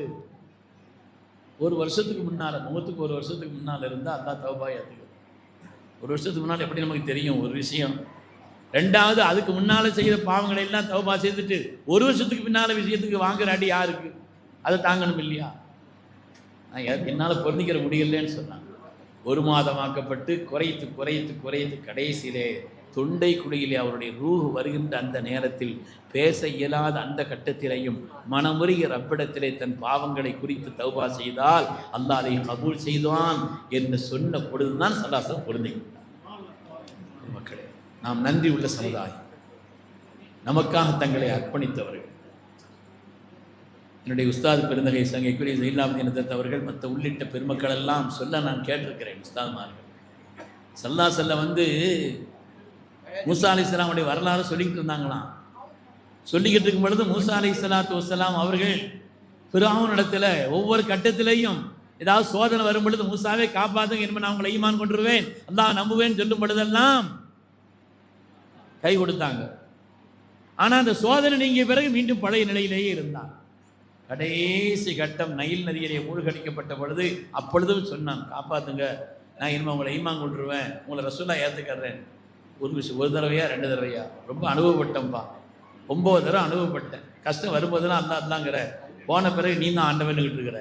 ஒரு வருஷத்துக்கு முன்னால், முகத்துக்கு ஒரு வருஷத்துக்கு முன்னால் இருந்தால் அல்லா தௌபா ஏற்றுக்கும். ஒரு வருஷத்துக்கு முன்னால் எப்படி நமக்கு தெரியும் ஒரு விஷயம். ரெண்டாவது, அதுக்கு முன்னால் செய்த பாவங்களை எல்லாம் தௌபா செய்துட்டு ஒரு வருஷத்துக்கு பின்னால் விஷயத்துக்கு வாங்குற அடி யாருக்கு? அதை தாங்கணும் இல்லையா? என்னால் பொருந்திக்கிற முடியலன்னு சொன்னாங்க. ஒரு மாதமாக்கப்பட்டு குறைத்து குறைத்து குறைத்து கடைசியிலே தொண்டை குழியிலே அவருடைய ரூஹ் வருகின்ற அந்த நேரத்தில் பேச இயலாத அந்த கட்டத்திலேயும் மனமுறிய ரப்பிடத்திலே தன் பாவங்களை குறித்து தௌபா செய்தால் அல்லாஹ் அதை கபூல் செய்தான் என்று சொன்ன பொழுதுதான் ஸல்லல்லாஹு பொருந்தி. மக்களே, நாம் நன்றி உள்ள சமுதாயம், நமக்காக தங்களை அர்ப்பணித்தவர்கள். என்னுடைய உஸ்தாத் பெருந்தகை சங்கைக்குரிய ஜெயிலாபதி அவர்கள் மற்ற உள்ளிட்ட பெருமக்கள் எல்லாம் சொல்ல நான் கேட்டிருக்கிறேன். உஸ்தாத்மார்கள் ஸல்லல்லாஹு அலைஹி வந்து மூசா அலைஹிஸ்ஸலாமுடைய வரலாறு சொல்லிக்கிட்டு இருந்தாங்களாம். சொல்லிக்கிட்டு இருக்கும் பொழுது மூசா அலைஹிஸ்ஸலாத்து வஸ்ஸலாம் அவர்கள் ஃபிரௌனிடத்தில் ஒவ்வொரு கட்டத்திலையும் ஏதாவது சோதனை வரும் பொழுது, மூசாவே காப்பாற்றுங்க, இனிமேல் நான் உங்களை ஈமான் கொண்டுருவேன், அல்லாஹ் நம்புவேன்னு சொல்லும் பொழுதெல்லாம் கை கொடுத்தாங்க. ஆனால் அந்த சோதனை நீங்கிய பிறகு மீண்டும் பழைய நிலையிலேயே இருந்தான். கடைசி கட்டம் நைல் நதியிலே மூழ்கடிக்கப்பட்ட பொழுது அப்பொழுதும் சொன்னான், காப்பாற்றுங்க, நான் இனிமேல் உங்களை ஈமான் கொண்டுருவேன், உங்களை ரசூலா ஏற்றுக்கிறேன். ஒரு தடவையா 2 தடவையா? ரொம்ப அனுபவப்பட்டேன்ப்பா, 9 தடவை அனுபவப்பட்டேன். கஷ்டம் வரும்போதெல்லாம் அல்லா அல்லாங்கிற, போன பிறகு நீ தான் ஆண்டவன்னுக்கிட்டு இருக்கிற,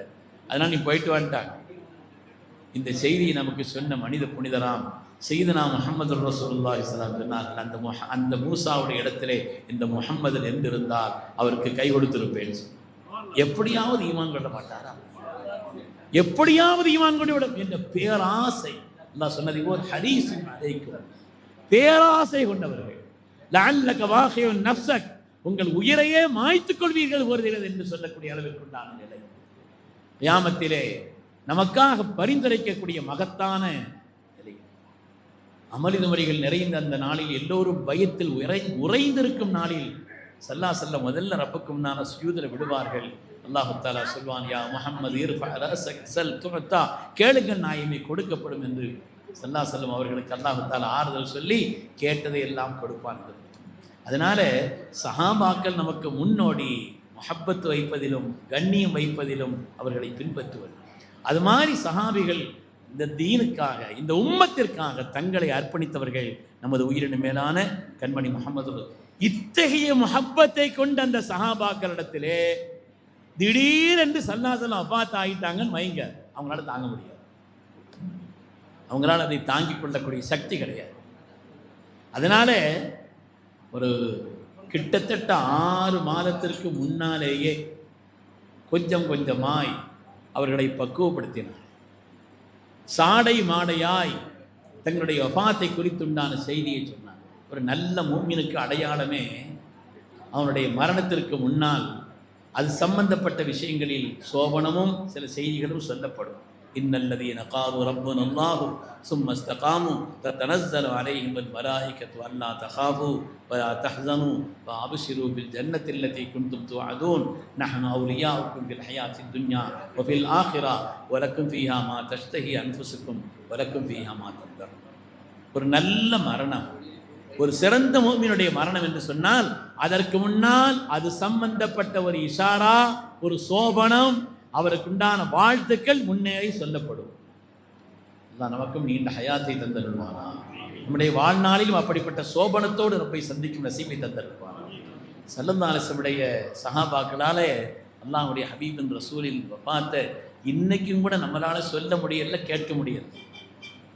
அதனால் நீ போயிட்டு வந்துட்டாங்க. இந்த செய்தியை நமக்கு சொன்ன மனித புனிதராம் சையதுனா முஹம்மது ரசூலுல்லாஹி ஸல்லல்லாஹு அலைஹி வஸல்லம் அந்த மூசாவுடைய இடத்திலே இந்த முஹம்மது இருந்திருந்தால் அவருக்கு கை கொடுத்திருப்பேன். எப்படியாவது ஈமான் கொள்ள மாட்டாரா? எப்படியாவது ஈமான் கொண்டு விடும் என்ற பேராசை அல்லாஹ் சொன்னது போல் ஹரீஸுன் அலைக்கும், பேராசை கொண்டவர்கள். லஅல்லக வாகியுன் நஃப்ஸக், உங்கள் உயிரையே மாய்த்துக் கொள்வீர்கள் வருகிறது என்று சொல்லக்கூடிய அளவிற்குண்டான நிலை. கியாமத்திலே நமக்காக பரிந்துரைக்கக்கூடிய மகத்தான நிலை. அமளிது முறைகள் நிறைந்த அந்த நாளில் எல்லோரும் பயத்தில் உறைந்திருக்கும் நாளில் ஸல்லல்லாஹு அலைஹி வஸல்லம் முதல்ல ரப்புக்கு முன்னால சுஜூதில் விடுவார்கள். அல்லாஹு தஆலா சொல்வான், யா முஹம்மது இர்ஃபா ரஸக் ஸல் துஅத்தா, கேளுங்கள் நாயமே கொடுக்கப்படும் என்று ஸல்லல்லாஹு அலைஹி வஸல்லம் அவர்களுக்கு அல்லாஹு தஆலா ஆறுதல் சொல்லி கேட்டதை எல்லாம் கொடுப்பார்கள். அதனால சஹாபாக்கள் நமக்கு முன்னோடி, முஹப்பத் வைப்பதிலும் கண்ணியம் வைப்பதிலும் அவர்களை பின்பற்றுவது. அது மாதிரி சஹாபிகள் இந்த தீனுக்காக, இந்த உம்மத்திற்காக தங்களை அர்ப்பணித்தவர்கள் நமது உயிரின மேலான கண்மணி முஹம்மது. இத்தகைய முஹப்பத்தை கொண்ட அந்த சஹாபாக்களிடத்திலே திடீரென்று ஸல்லல்லாஹு அலைஹி வஸல்லம் வஃபாத் ஆகிட்டாங்கன்னு வைங்க, அவங்களால தாங்க முடியாது. அவங்களால அதை தாங்கிக் கொள்ளக்கூடிய சக்தி கிடையாது. அதனால ஒரு கிட்டத்தட்ட 6 மாதத்திற்கு முன்னாலேயே கொஞ்சம் கொஞ்சமாய் அவர்களை பக்குவப்படுத்தினார். சாடை மாடையாய் தங்களுடைய வஃபாத்தை குறித்துண்டான செய்தியை சொன்னார். ஒரு நல்ல மூமினுக்கு அடையாளமே அவனுடைய மரணத்திற்கு முன்னால் அது சம்பந்தப்பட்ட விஷயங்களில் சோபனமும் சில செய்திகளும் சொல்லப்படும். இன்னல்லதீன காலு ரப்புனா அல்லாஹு சும்ம இஸ்தகாமு தத்தனஸ்ஸலு அலைஹிமுல் மலாயிகத்து அல்லா தகாஃபு வலா தஹ்ஸனு வஅப்ஷிரு பில் ஜன்னத்தி அல்லதி குன்தும் துஅதூன் நஹ்னு அவுலியாஉக்கும் ஃபில் ஹயாத்தித் துன்யா வ ஃபில் ஆখিরা வலக்கும் ஃபீஹா மா தஷ்தஹி அன்ஃபுசுக்கும் வலக்கும் ஃபீஹா மா ததர். ஒரு நல்ல மரணம், ஒரு சிறந்த முஃமினுடைய மரணம் என்று சொன்னால் அதற்கு முன்னால் அது சம்பந்தப்பட்ட ஒரு இஷாரா, ஒரு சோபனம், அவருக்குண்டான வாழ்த்துக்கள் முன்னேறி சொல்லப்படும். அல்லாஹ் நமக்கும் நீண்ட ஹயாத்தை தந்தருள்வானா, நம்முடைய வாழ்நாளிலும் அப்படிப்பட்ட சோபனத்தோடு ரப்பை சந்திக்கும் நசீபை தந்தருள்வானா. ஸல்லல்லாஹு அலைஹி வஸல்லம் சஹாபாக்களாலே அல்லாஹ்வுடைய ஹபீபின் ரசூலின் வஃபாத்தை இன்னைக்கும் கூட நம்மளால சொல்ல முடியல, கேட்க முடியல.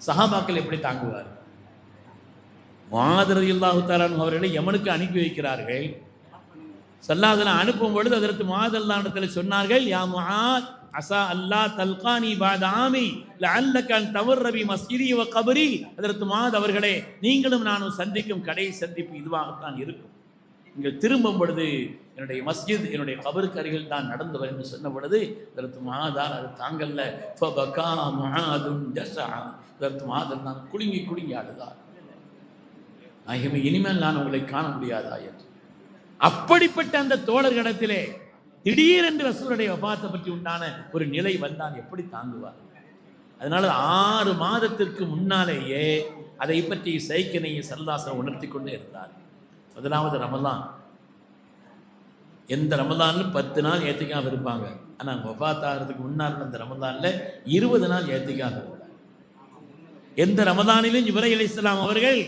சஹாபாக்கள் எப்படி தாங்குவார்? முஆத் ரலியல்லாஹு தஆலா அன்ஹு அவர்களை யமனுக்கு அனுப்பி வைக்கிறார்கள். ஸல்லல்லாஹு அலைஹி அனுப்பும் பொழுது ஹஜ்ரத் முஆத் அல்லாஹ்விடத்தில் சொன்னார்கள், யா முஆத் அஸா அல்லாஹ் தல்கானி பஅத ஆமி லஅல்லக அன் தமர்ர பி மஸ்ஜிதி வ கபரி. ஹஜ்ரத் முஆத் அவர்களே, நீங்களும் நானும் சந்திக்கும் கடைசி சந்திப்பு இதுவாகத்தான் இருக்கும். நீங்கள் திரும்பும் பொழுது என்னுடைய மஸ்ஜித், என்னுடைய கபருக்கு அருகில் தான் நடந்து வரும் என்று சொன்ன பொழுது ஹஜ்ரத் முஆதால் அது தாங்கல்ல. ஃபபகா முஆதுன் ஜஸா. ஹஜ்ரத் முஆத் நான் குலுங்கி குலுங்கி அழுதார். நாயகமே, இனிமேல் நான் உங்களை காண முடியாதா என்று. அப்படிப்பட்ட அந்த தோழர்களிடத்திலே திடீரென்று ரசூலுடைய வஃபாத்தை பற்றி உண்டான ஒரு நிலை வந்தால் எப்படி தாங்குவார்? அதனால 6 மாதத்திற்கு முன்னாலேயே அதை பற்றி சைக்கினையை சல்லாசனம் உணர்த்தி கொண்டே இருந்தார். முதலாவது ரமலான். எந்த ரமலான்ல 10 நாள் ஏத்திக்காக இருப்பாங்க. ஆனால் வஃபாத் ஆகிறதுக்கு முன்னால் அந்த ரமலான்ல 20 நாள் ஏத்திக்காக இருந்தார். எந்த ரமலானிலும் ஜிப்ரீல் அலைஹிஸ்ஸலாம் அவர்கள்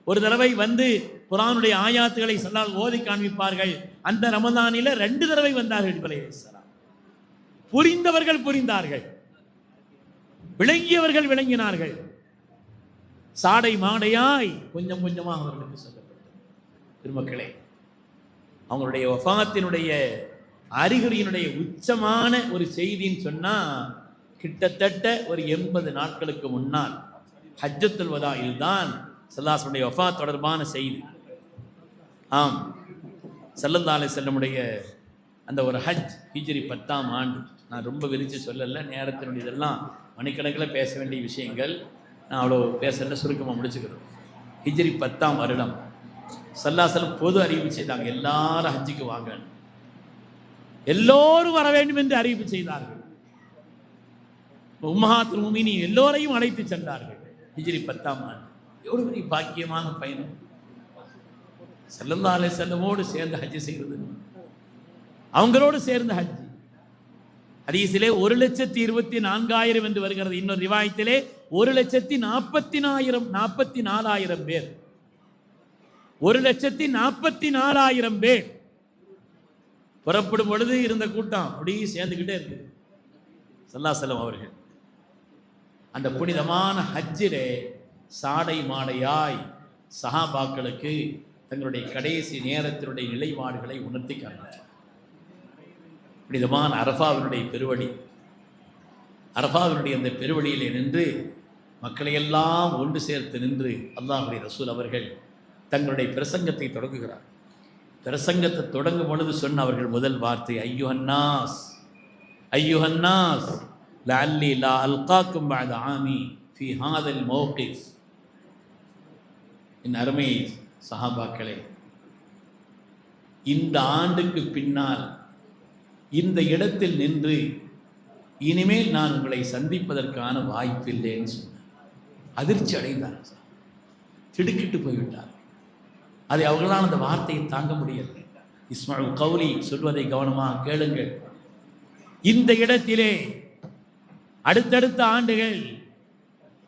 ஒரு தடவை வந்து குர்ஆனுடைய ஆயாத்துகளை ஸல்லல்லாஹு ஓதி காண்பிப்பார்கள். அந்த ரமலானில 2 தடவை வந்தார்கள் ஜிப்ரீல் அலைஹிஸ்ஸலாம். புரிந்தவர்கள் புரிந்தார்கள், விளங்கியவர்கள் விளங்கினார்கள். சாடை மாடையாய் கொஞ்சம் கொஞ்சமாக அவர்களுக்கு சொல்லப்பட்டது. திருமக்களே, அவங்களுடைய வஃபாத்தினுடைய அறிகுறியினுடைய உச்சமான ஒரு செய்தின்னு சொன்னா கிட்டத்தட்ட ஒரு 80 நாட்களுக்கு முன்னால் ஹஜ்ஜத்துல் வதாயில் தான் ஸல்லல்லாஹு வஃபாத் தொடர்பான செய்தி. ஆம், ஸல்லல்லாஹு அலைஹி வஸல்லமுடைய அந்த ஒரு ஹஜ் ஹிஜ்ரி 10ஆம் ஆண்டு. நான் ரொம்ப விரித்து சொல்லலை, நேரத்தினுடைய இதெல்லாம் மணிக்கணக்கில் பேச வேண்டிய விஷயங்கள், நான் அவ்வளோ பேசல, சுருக்கமாக முடிச்சுக்கிறோம். ஹிஜ்ரி 10ஆம் வருடம் ஸல்லல்லாஹு அலைஹி வஸல்லம் பொது அறிவிப்பு செய்தாங்க, எல்லாரும் ஹஜ்ஜுக்கு வாங்க, எல்லோரும் வர வேண்டும் என்று அறிவிப்பு செய்தார்கள். உம்மஹாத்துல் முஃமினீன் எல்லோரையும் அழைத்து சென்றார்கள். ஹிஜ்ரி 10ஆம் ஆண்டு. எவ்வளவு பெரிய பாக்கியமான பயணம்! ஸல்லல்லாஹு அலைஹி வஸல்லமோடு சேர்ந்து ஹஜ் செய்கிறது, அவங்களோடு சேர்ந்து ஹஜ். ஹதீஸிலே 1,24,000 என்று வருகிறது. இன்னொரு ரிவாயத்திலே 1,44,000 பேர், 1,44,000 பேர் புறப்படும் பொழுது இருந்த கூட்டம் அப்படியே சேர்ந்துக்கிட்டே இருக்கு. ஸல்லல்லாஹு அலைஹி வஸல்லம் அவர்கள் அந்த புனிதமான ஹஜ்ஜிலே சாடை மாடையாய் சஹாபாக்களுக்கு தங்களுடைய கடைசி நேரத்தினுடைய நிலைப்பாடுகளை உணர்த்தி காண்பித்தார். புனிதமான அரஃபாவினுடைய பெருவழி, அரஃபாவினுடைய அந்த பெருவழியிலே நின்று மக்களையெல்லாம் ஒன்று சேர்த்து நின்று அல்லாஹ்வுடைய ரசூல் அவர்கள் தங்களுடைய பிரசங்கத்தை தொடங்குகிறார். பிரசங்கத்தை தொடங்கும் பொழுது சொன்ன அவர்கள் முதல் வார்த்தை, ஐயுஹன்னாஸ் ஐயுஹன்னாஸ் லஅல்லி லா அல்காக்கும் பஅத ஆமி ஃபீ ஹாதல் மௌகிஃப். என் அருமை சஹாபாக்களே, இந்த ஆண்டுக்கு பின்னால் இந்த இடத்தில் நின்று இனிமேல் நான் உங்களை சந்திப்பதற்கான வாய்ப்பில்லைன்னு சொன்னார். அதிர்ச்சி அடைந்தார், திடுக்கிட்டு போய்விட்டார். அதை அவர்களால் அந்த வார்த்தையை தாங்க முடியவில்லை. இஸ்மாயில் கௌலி சொல்வதை கவனமாக கேளுங்கள். இந்த இடத்திலே அடுத்தடுத்த ஆண்டுகள்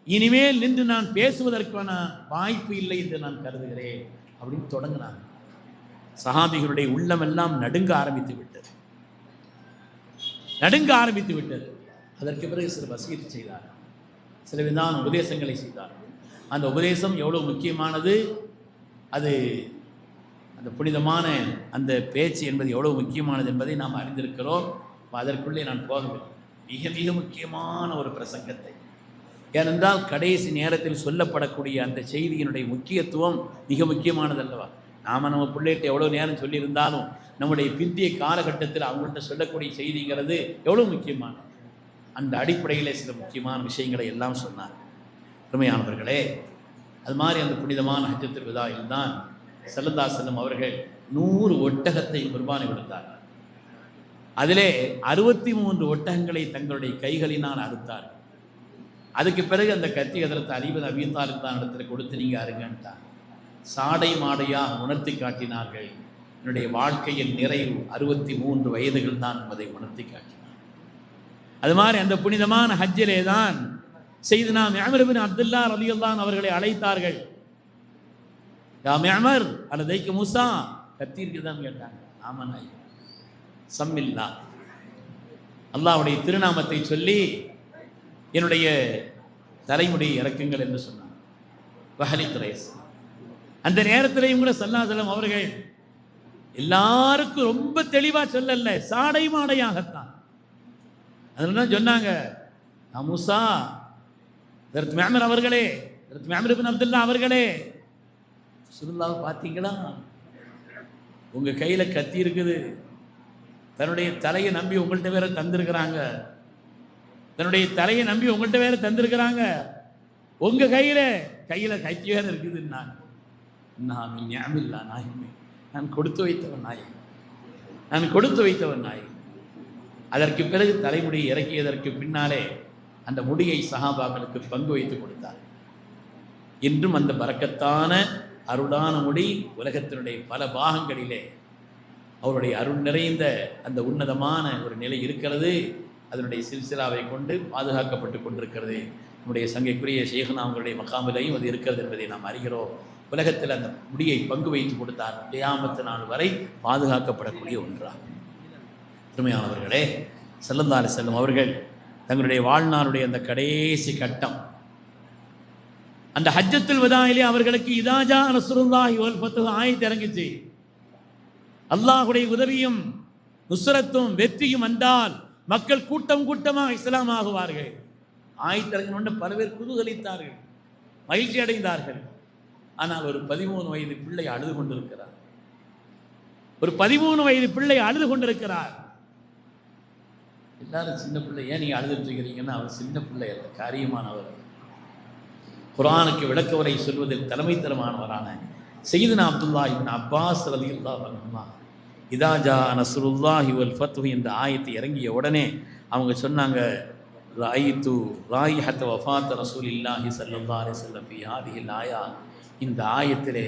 இனிமேல் நின்று நான் பேசுவதற்கான வாய்ப்பு இல்லை என்று நான் கருதுகிறேன் அப்படின்னு தொடங்கினார். சஹாபிகளுடைய உள்ளமெல்லாம் நடுங்க ஆரம்பித்து விட்டது, நடுங்க ஆரம்பித்து விட்டது. அதற்கு பிறகு சில வசீத் செய்தார், சில விதமான உபதேசங்களை செய்தார். அந்த உபதேசம் எவ்வளவு முக்கியமானது, அது அந்த புனிதமான அந்த பேச்சு என்பது எவ்வளவு முக்கியமானது என்பதை நாம் அறிந்திருக்கிறோம். அதற்குள்ளே நான் போகவில்லை. மிக மிக முக்கியமான ஒரு பிரசங்கத்தை, ஏனென்றால் கடைசி நேரத்தில் சொல்லப்படக்கூடிய அந்த செய்தியினுடைய முக்கியத்துவம் மிக முக்கியமானதல்லவா. நாம் நம்ம பிள்ளைகிட்ட எவ்வளோ நேரம் சொல்லியிருந்தாலும் நம்முடைய பிந்திய காலகட்டத்தில் அவங்கள்ட்ட சொல்லக்கூடிய செய்திங்கிறது எவ்வளோ முக்கியமானது. அந்த அடிப்படையில் சில முக்கியமான விஷயங்களை எல்லாம் சொன்னார். அருமையானவர்களே, அது மாதிரி அந்த புனிதமான ஹஜ்ஜத்துல் விதாயில் தான் ஸல்லல்லாஹு அலைஹி வஸல்லம் அவர்கள் 100 ஒட்டகத்தை குர்பானி கொடுத்தார்கள். அதிலே 63 ஒட்டகங்களை தங்களுடைய கைகளினால் அறுத்தார்கள். அதுக்கு பிறகு அந்த கத்தி ஹஜ்ரத் அலி பின் அபீ தாலிப் தான் இடத்துல கொடுத்து நீங்கள் அருங்கன்ட்டார். சாடை மாடையாக உணர்த்தி காட்டினார்கள். என்னுடைய வாழ்க்கையின் நிறைவு 63 வயதுகள் தான் என்பதை உணர்த்தி காட்டினார். அது மாதிரி அந்த புனிதமான ஹஜ்ஜிலே தான் செய்தனா மிஅமர் பின் அப்துல்லா ரலியல்லாஹு அன்ஹு அவர்களை அழைத்தார்கள். யா மிஅமர் அலதைக்க மூசா, கத்தி இருக்குதான்னு கேட்டாங்க. ஆமா நாய், சம்மில்லா, அல்லாஹ்வுடைய திருநாமத்தை சொல்லி என்னுடைய தலைமுடியை இறக்குங்கள் என்று சொன்னார். வஹலி துரைஸ். அந்த நேரத்திலையும் கூட ஸல்லல்லாஹு அலைஹி வஸல்லம் அவர்கள் எல்லாருக்கும் ரொம்ப தெளிவாக சொல்லல, சாடை மாடையாகத்தான். அதனால தான் சொன்னாங்க, மூசா, ஹஜ்ரத் மிஅமர் அவர்களே, ஹஜ்ரத் மிஅமர் பின் அப்துல்லா அவர்களே, ரசூலுல்லாஹ் பார்த்தீங்களா, உங்கள் கையில் கத்தி இருக்குது, தன்னுடைய தலையை நம்பி உங்கள்கிட்ட வேற தந்திருக்கிறாங்க, தன்னுடைய தலையை நம்பி உங்கள்கிட்ட வேற தந்திருக்கிறாங்க, உங்கள் கையில் கத்தி வேற இருக்குதுன்னா, நான் ஞாபகமில்லா நாயுமே, நான் கொடுத்து வைத்தவன் நாய், நான் கொடுத்து வைத்தவன் நாய். அதற்கு பிறகு தலைமுடியை இறக்கியதற்கு பின்னாலே அந்த முடியை சஹாபாக்களுக்கு பங்கு வைத்து கொடுத்தார். இன்றும் அந்த பரக்கத்தான அருளான முடி உலகத்தினுடைய பல பாகங்களிலே அவருடைய அருள் நிறைந்த அந்த உன்னதமான ஒரு நிலை இருக்கிறது. அதனுடைய சில்சிலாவை கொண்டு பாதுகாக்கப்பட்டு கொண்டிருக்கிறது. நம்முடைய சங்கைக்குரிய ஷேഖ்னா அவங்களுடைய மகாமிலையும் அது இருக்கிறது என்பதை நாம் அறிகிறோம். உலகத்தில் அந்த முடியை பங்கு வைத்து கொடுத்தார். கியாமத்து நாள் வரை பாதுகாக்கப்படக்கூடிய ஒன்றாகும். பெருமையானவர்களே, ஸல்லல்லாஹு அலைஹி வஸல்லம் அவர்கள் தங்களுடைய வாழ்நாளுடைய அந்த கடைசி கட்டம், அந்த ஹஜ்ஜத்துல் வதாயிலே அவர்களுக்கு இதாஜா நஸ்ருல்லாஹி வல் ஃபத்ஹு ஆயத் இறங்கிச்சு. அல்லாஹ்வுடைய உதவியும் நுஸ்ரத்தும் வெற்றியும் வந்தால் மக்கள் கூட்டம் கூட்டமாக இஸ்லாம் ஆகுவார்கள். ஆயத் இறங்கின பல பேர் குதூகலித்தார்கள், மகிழ்ச்சி அடைந்தார்கள். ஆனால் ஒரு 13 வயது பிள்ளை அழுது கொண்டிருக்கிறார். ஒரு 13 வயது பிள்ளை அழுது கொண்டிருக்கிறார். எல்லாரும் சின்ன பிள்ளை, ஏன் நீங்கள் அழுதுட்டு இருக்கிறீங்கன்னா, அவர் சின்ன பிள்ளை அல்ல, காரியமானவர். குர்ஆனுக்கு விளக்க உரை சொல்வதில் தலைமைத்தரமானவரான சையதுனா அப்துல்லா இப்னு அப்பாஸ் ரலியல்லாஹு அன்ஹுமா இதா ஜா நஸ்ருல்லாஹி வல் ஃபத்ஹு என்ற ஆயத்து இறங்கிய உடனே அவங்க சொன்னாங்க, ராயித்து ராயிஹத வஃபாத் ரசூலில்லாஹி ஸல்லல்லாஹு அலைஹி வஸல்லம் ஃபீ ஹாதிஹில் ஆயா, இந்த ஆயத்திலே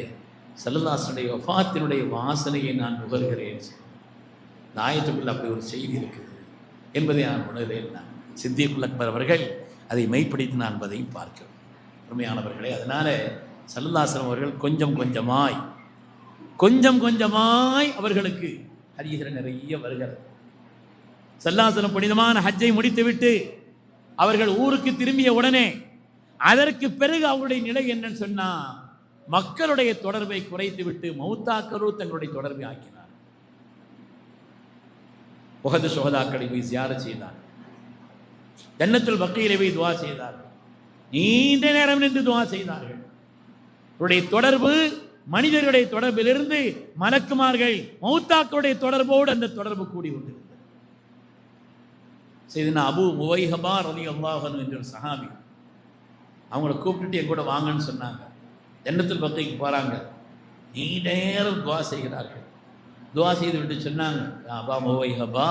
ஸல்லல்லாஹு அலைஹி வஸல்லம் வஃபாத்தினுடைய வாசனையை நான் நுகர்கிறேன். இந்த ஆயத்துக்குள்ள அப்படி ஒரு செய்தி இருக்குது என்பதை நான் உணர்கிறேன். நான் சித்திகுல் அக்பர் அவர்கள் அதை மெய்ப்பிடித்து நான் என்பதையும் பார்க்கிறோம். உண்மையானவர்களே, அதனால் ஸல்லல்லாஹு அலைஹி வஸல்லம் அவர்கள் கொஞ்சம் கொஞ்சமாய் அவர்களுக்கு ஹதீஸ்ல நிறைய வருகிறது. ஸல்லல்லாஹு அலைஹி வஸல்லம் புனிதமான ஹஜ்ஜை முடித்துவிட்டு அவர்கள் ஊருக்கு திரும்பிய உடனே அதற்கு பிறகு அவருடைய நிலை என்னன்னு சொன்னா, மக்களுடைய தொடர்பை குறைத்துவிட்டு மௌத்தாக்களோ தங்களுடைய தொடர்பை ஆக்கினார். உஹது ஷுஹதாக்களை போய் ஜியாரத் செய்தார். ஜன்னத்துல் பக்கீலே போய் துஆ செய்தார். நீண்ட நேரம் நின்று துஆ செய்தார்கள். அவருடைய தொடர்பு மனிதருடைய தொடர்பிலிருந்து மலக்குமார்கள் மௌத்தாக்களுடைய தொடர்போடு அந்த தொடர்பு கூடி கொண்டிருந்தது. சையதுனா அபூ முவைஹபா ரலியல்லாஹு அன்ஹு என்ற ஒரு சஹாபி, அவங்கள கூப்பிட்டுட்டு என் கூட வாங்கன்னு சொன்னாங்க. ஜன்னத்துல் பக்கீக்கு போகிறாங்க. நீண்ட நேரம் துஆ செய்கிறார்கள். துஆ செய்து விட்டு சொன்னாங்க, அபா முவைஹபா,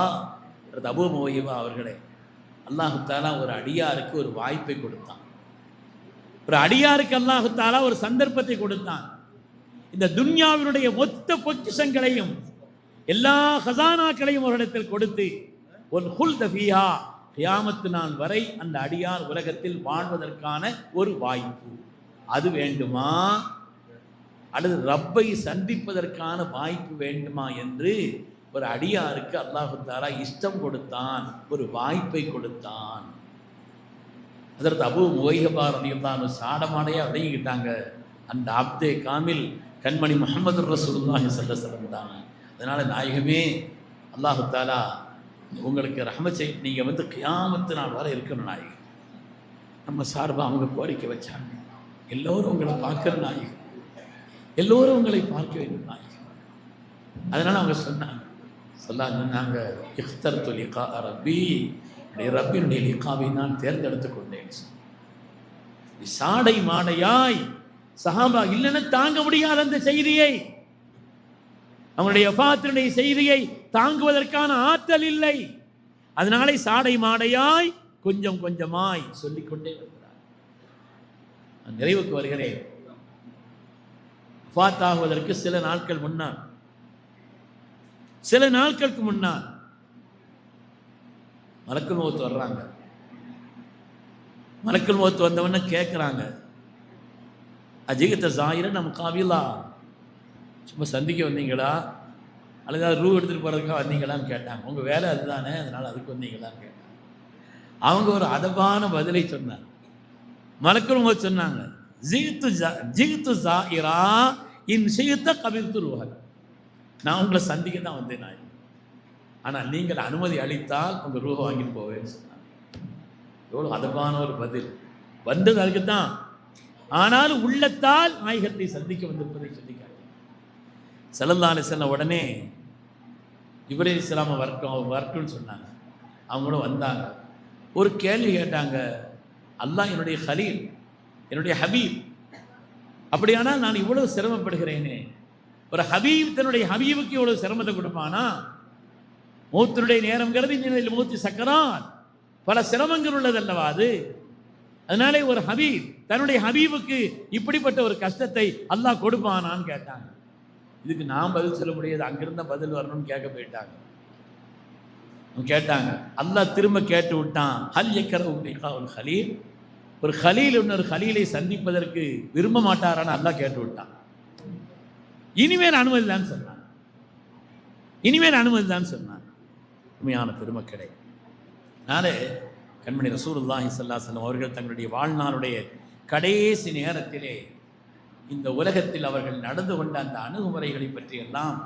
அபூ முவைஹபா அவர்களே, அல்லாஹு தஆலா ஒரு அடியாருக்கு ஒரு வாய்ப்பை கொடுத்தான். ஒரு அடியாருக்கு அல்லாஹு தஆலா ஒரு சந்தர்ப்பத்தை கொடுத்தான். இந்த துன்யாவினுடைய மொத்த பொக்கிஷங்களையும் எல்லா ஹசானாக்களையும் ஒரு இடத்தில் கொடுத்து ஒன் ஹுல்த ஃபீஹா, கியாமத்து நாள் வரை அந்த அடியார் உலகத்தில் வாழ்வதற்கான ஒரு வாய்ப்பு, அது வேண்டுமா அல்லது ரப்பை சந்திப்பதற்கான வாய்ப்பு வேண்டுமா என்று ஒரு அடியாருக்கு அல்லாஹு தஆலா இஷ்டம் கொடுத்தான், ஒரு வாய்ப்பை கொடுத்தான். அதற்கு அபூ முவைஹபா ரலியல்லாஹு அன்ஹு சாடமாடையாக விளங்கிக்கிட்டாங்க. அந்த அப்தே காமில் கண்மணி முஹம்மது ரசூலுல்லாஹி ஸல்லல்லாஹு அலைஹி வஸல்லம் தான். அதனால் நாயகமே, அல்லாஹு தஆலா உங்களுக்கு ரஹ்மத் செய், நீங்கள் வந்து கியாமத்து நாள் வரை இருக்கணும் நாயகம். நம்ம சார்பாக அவங்க கோரிக்கை வச்சாங்க. எல்லோரும் உங்களை பார்க்குற நாயகம், எல்லோரும் உங்களை பார்க்க வேண்டும் நாயகம். அதனால் அவங்க சொன்னாங்க, சொன்னாங்க, இஃப்தர்து லிகா ரப்பி, ரப்பினுடைய லிகாவை நான் தேர்ந்தெடுத்துக் கொண்டேன். சாடை மாடையாய் சஹாபா இல்லைன்னா தாங்க முடியாத அந்த செய்தியை, அவனுடைய வஃபாத்தினுடைய செய்தியை தாங்குவதற்கான ஆற்றல் இல்லை. அதனாலே சாடை மாடையாய் கொஞ்சம் கொஞ்சமாய் சொல்லிக்கொண்டே வருகிறார். நான் நிறைவுக்கு வருகிறேன். வஃபாத் ஆகுவதற்கு சில நாட்களுக்கு முன்னால் மலக்குல் மௌத் வர்றாங்க. மலக்குல் மௌத் வந்தவன கேட்குறாங்க, அஜிகத்த ஜாயிர நம்ம காவிலா சும்மா சந்திக்க வந்தீங்களா அல்லது ரூ எடுத்துகிட்டு போகிறதுக்காக வந்தீங்களான்னு கேட்டாங்க. உங்கள் வேலை அதுதானே, அதனால் அதுக்கு வந்தீங்களான்னு கேட்டாங்க. அவங்க ஒரு அதபான பதிலை சொன்னாங்க. மலக்குல் மௌத் சொன்னாங்க, ஜிகித்து ஜாயிரா இன் ஷிகித்த கபில்து ரூஹக, நான் உங்களை சந்திக்க தான் வந்தேன் நான், ஆனால் நீங்கள் அனுமதி அளித்தால் உங்கள் ரூஹை வாங்கிட்டு போவேன்னு சொன்னாங்க. எவ்வளோ அதபான ஒரு பதில். வந்தது அதுக்கு தான், ஆனாலும் உள்ளத்தால் நாயகத்தை சந்திக்க வந்திருப்பதை சொல்லிக்காங்க. ஸல்லல்லாஹு அலைஹி வஸல்லம் உடனே ஜிப்ரீல் இஸ்லாம் வரட்டும்னு சொன்னாங்க. அவங்களும் வந்தாங்க. ஒரு கேள்வி கேட்டாங்க, அல்லாஹ் என்னுடைய ஹலீல், என்னுடைய ஹபீப், அப்படியானால் நான் இவ்வளவு சிரமப்படுகிறேனே, ஒரு ஹபீப் தன்னுடைய ஹபீபுக்கு இவ்வளவு சிரமத்தை கொடுப்பானா? மூத்தினுடைய நேரம்ங்கிறது நிலையில் மூத்து சக்கரான், பல சிரமங்கள் உள்ளதல்லவா அது. அதனாலே ஒரு ஹபீப் தன்னுடைய ஹபீபுக்கு இப்படிப்பட்ட ஒரு கஷ்டத்தை அல்லாஹ் கொடுப்பானான்னு கேட்டாங்க. இதுக்கு நான் பதில் சொல்ல முடியாது, அங்கிருந்த பதில் வரணும்னு கேட்க போயிட்டாங்க. கேட்டாங்க, அல்லாஹ் திரும்ப கேட்டு விட்டான், ஹல் யக்ரஹு ஹலீல், ஒரு ஹலீல் இன்னொரு ஹலீலை சந்திப்பதற்கு விரும்ப மாட்டாரான்னு அல்லாஹ் கேட்டு விட்டான். இனிமேல் அனுமதி தான் சொன்னான், உண்மையான பெருமக்களே. அதனால கண்மணி ரசூலுல்லாஹி ஸல்லல்லாஹு அலைஹி வஸல்லம் அவர்கள் தங்களுடைய வாழ்நாளுடைய கடைசி நேரத்திலே இந்த உலகத்தில் அவர்கள் நடந்து கொண்ட அந்த அணுகுமுறைகளை பற்றி எல்லாம்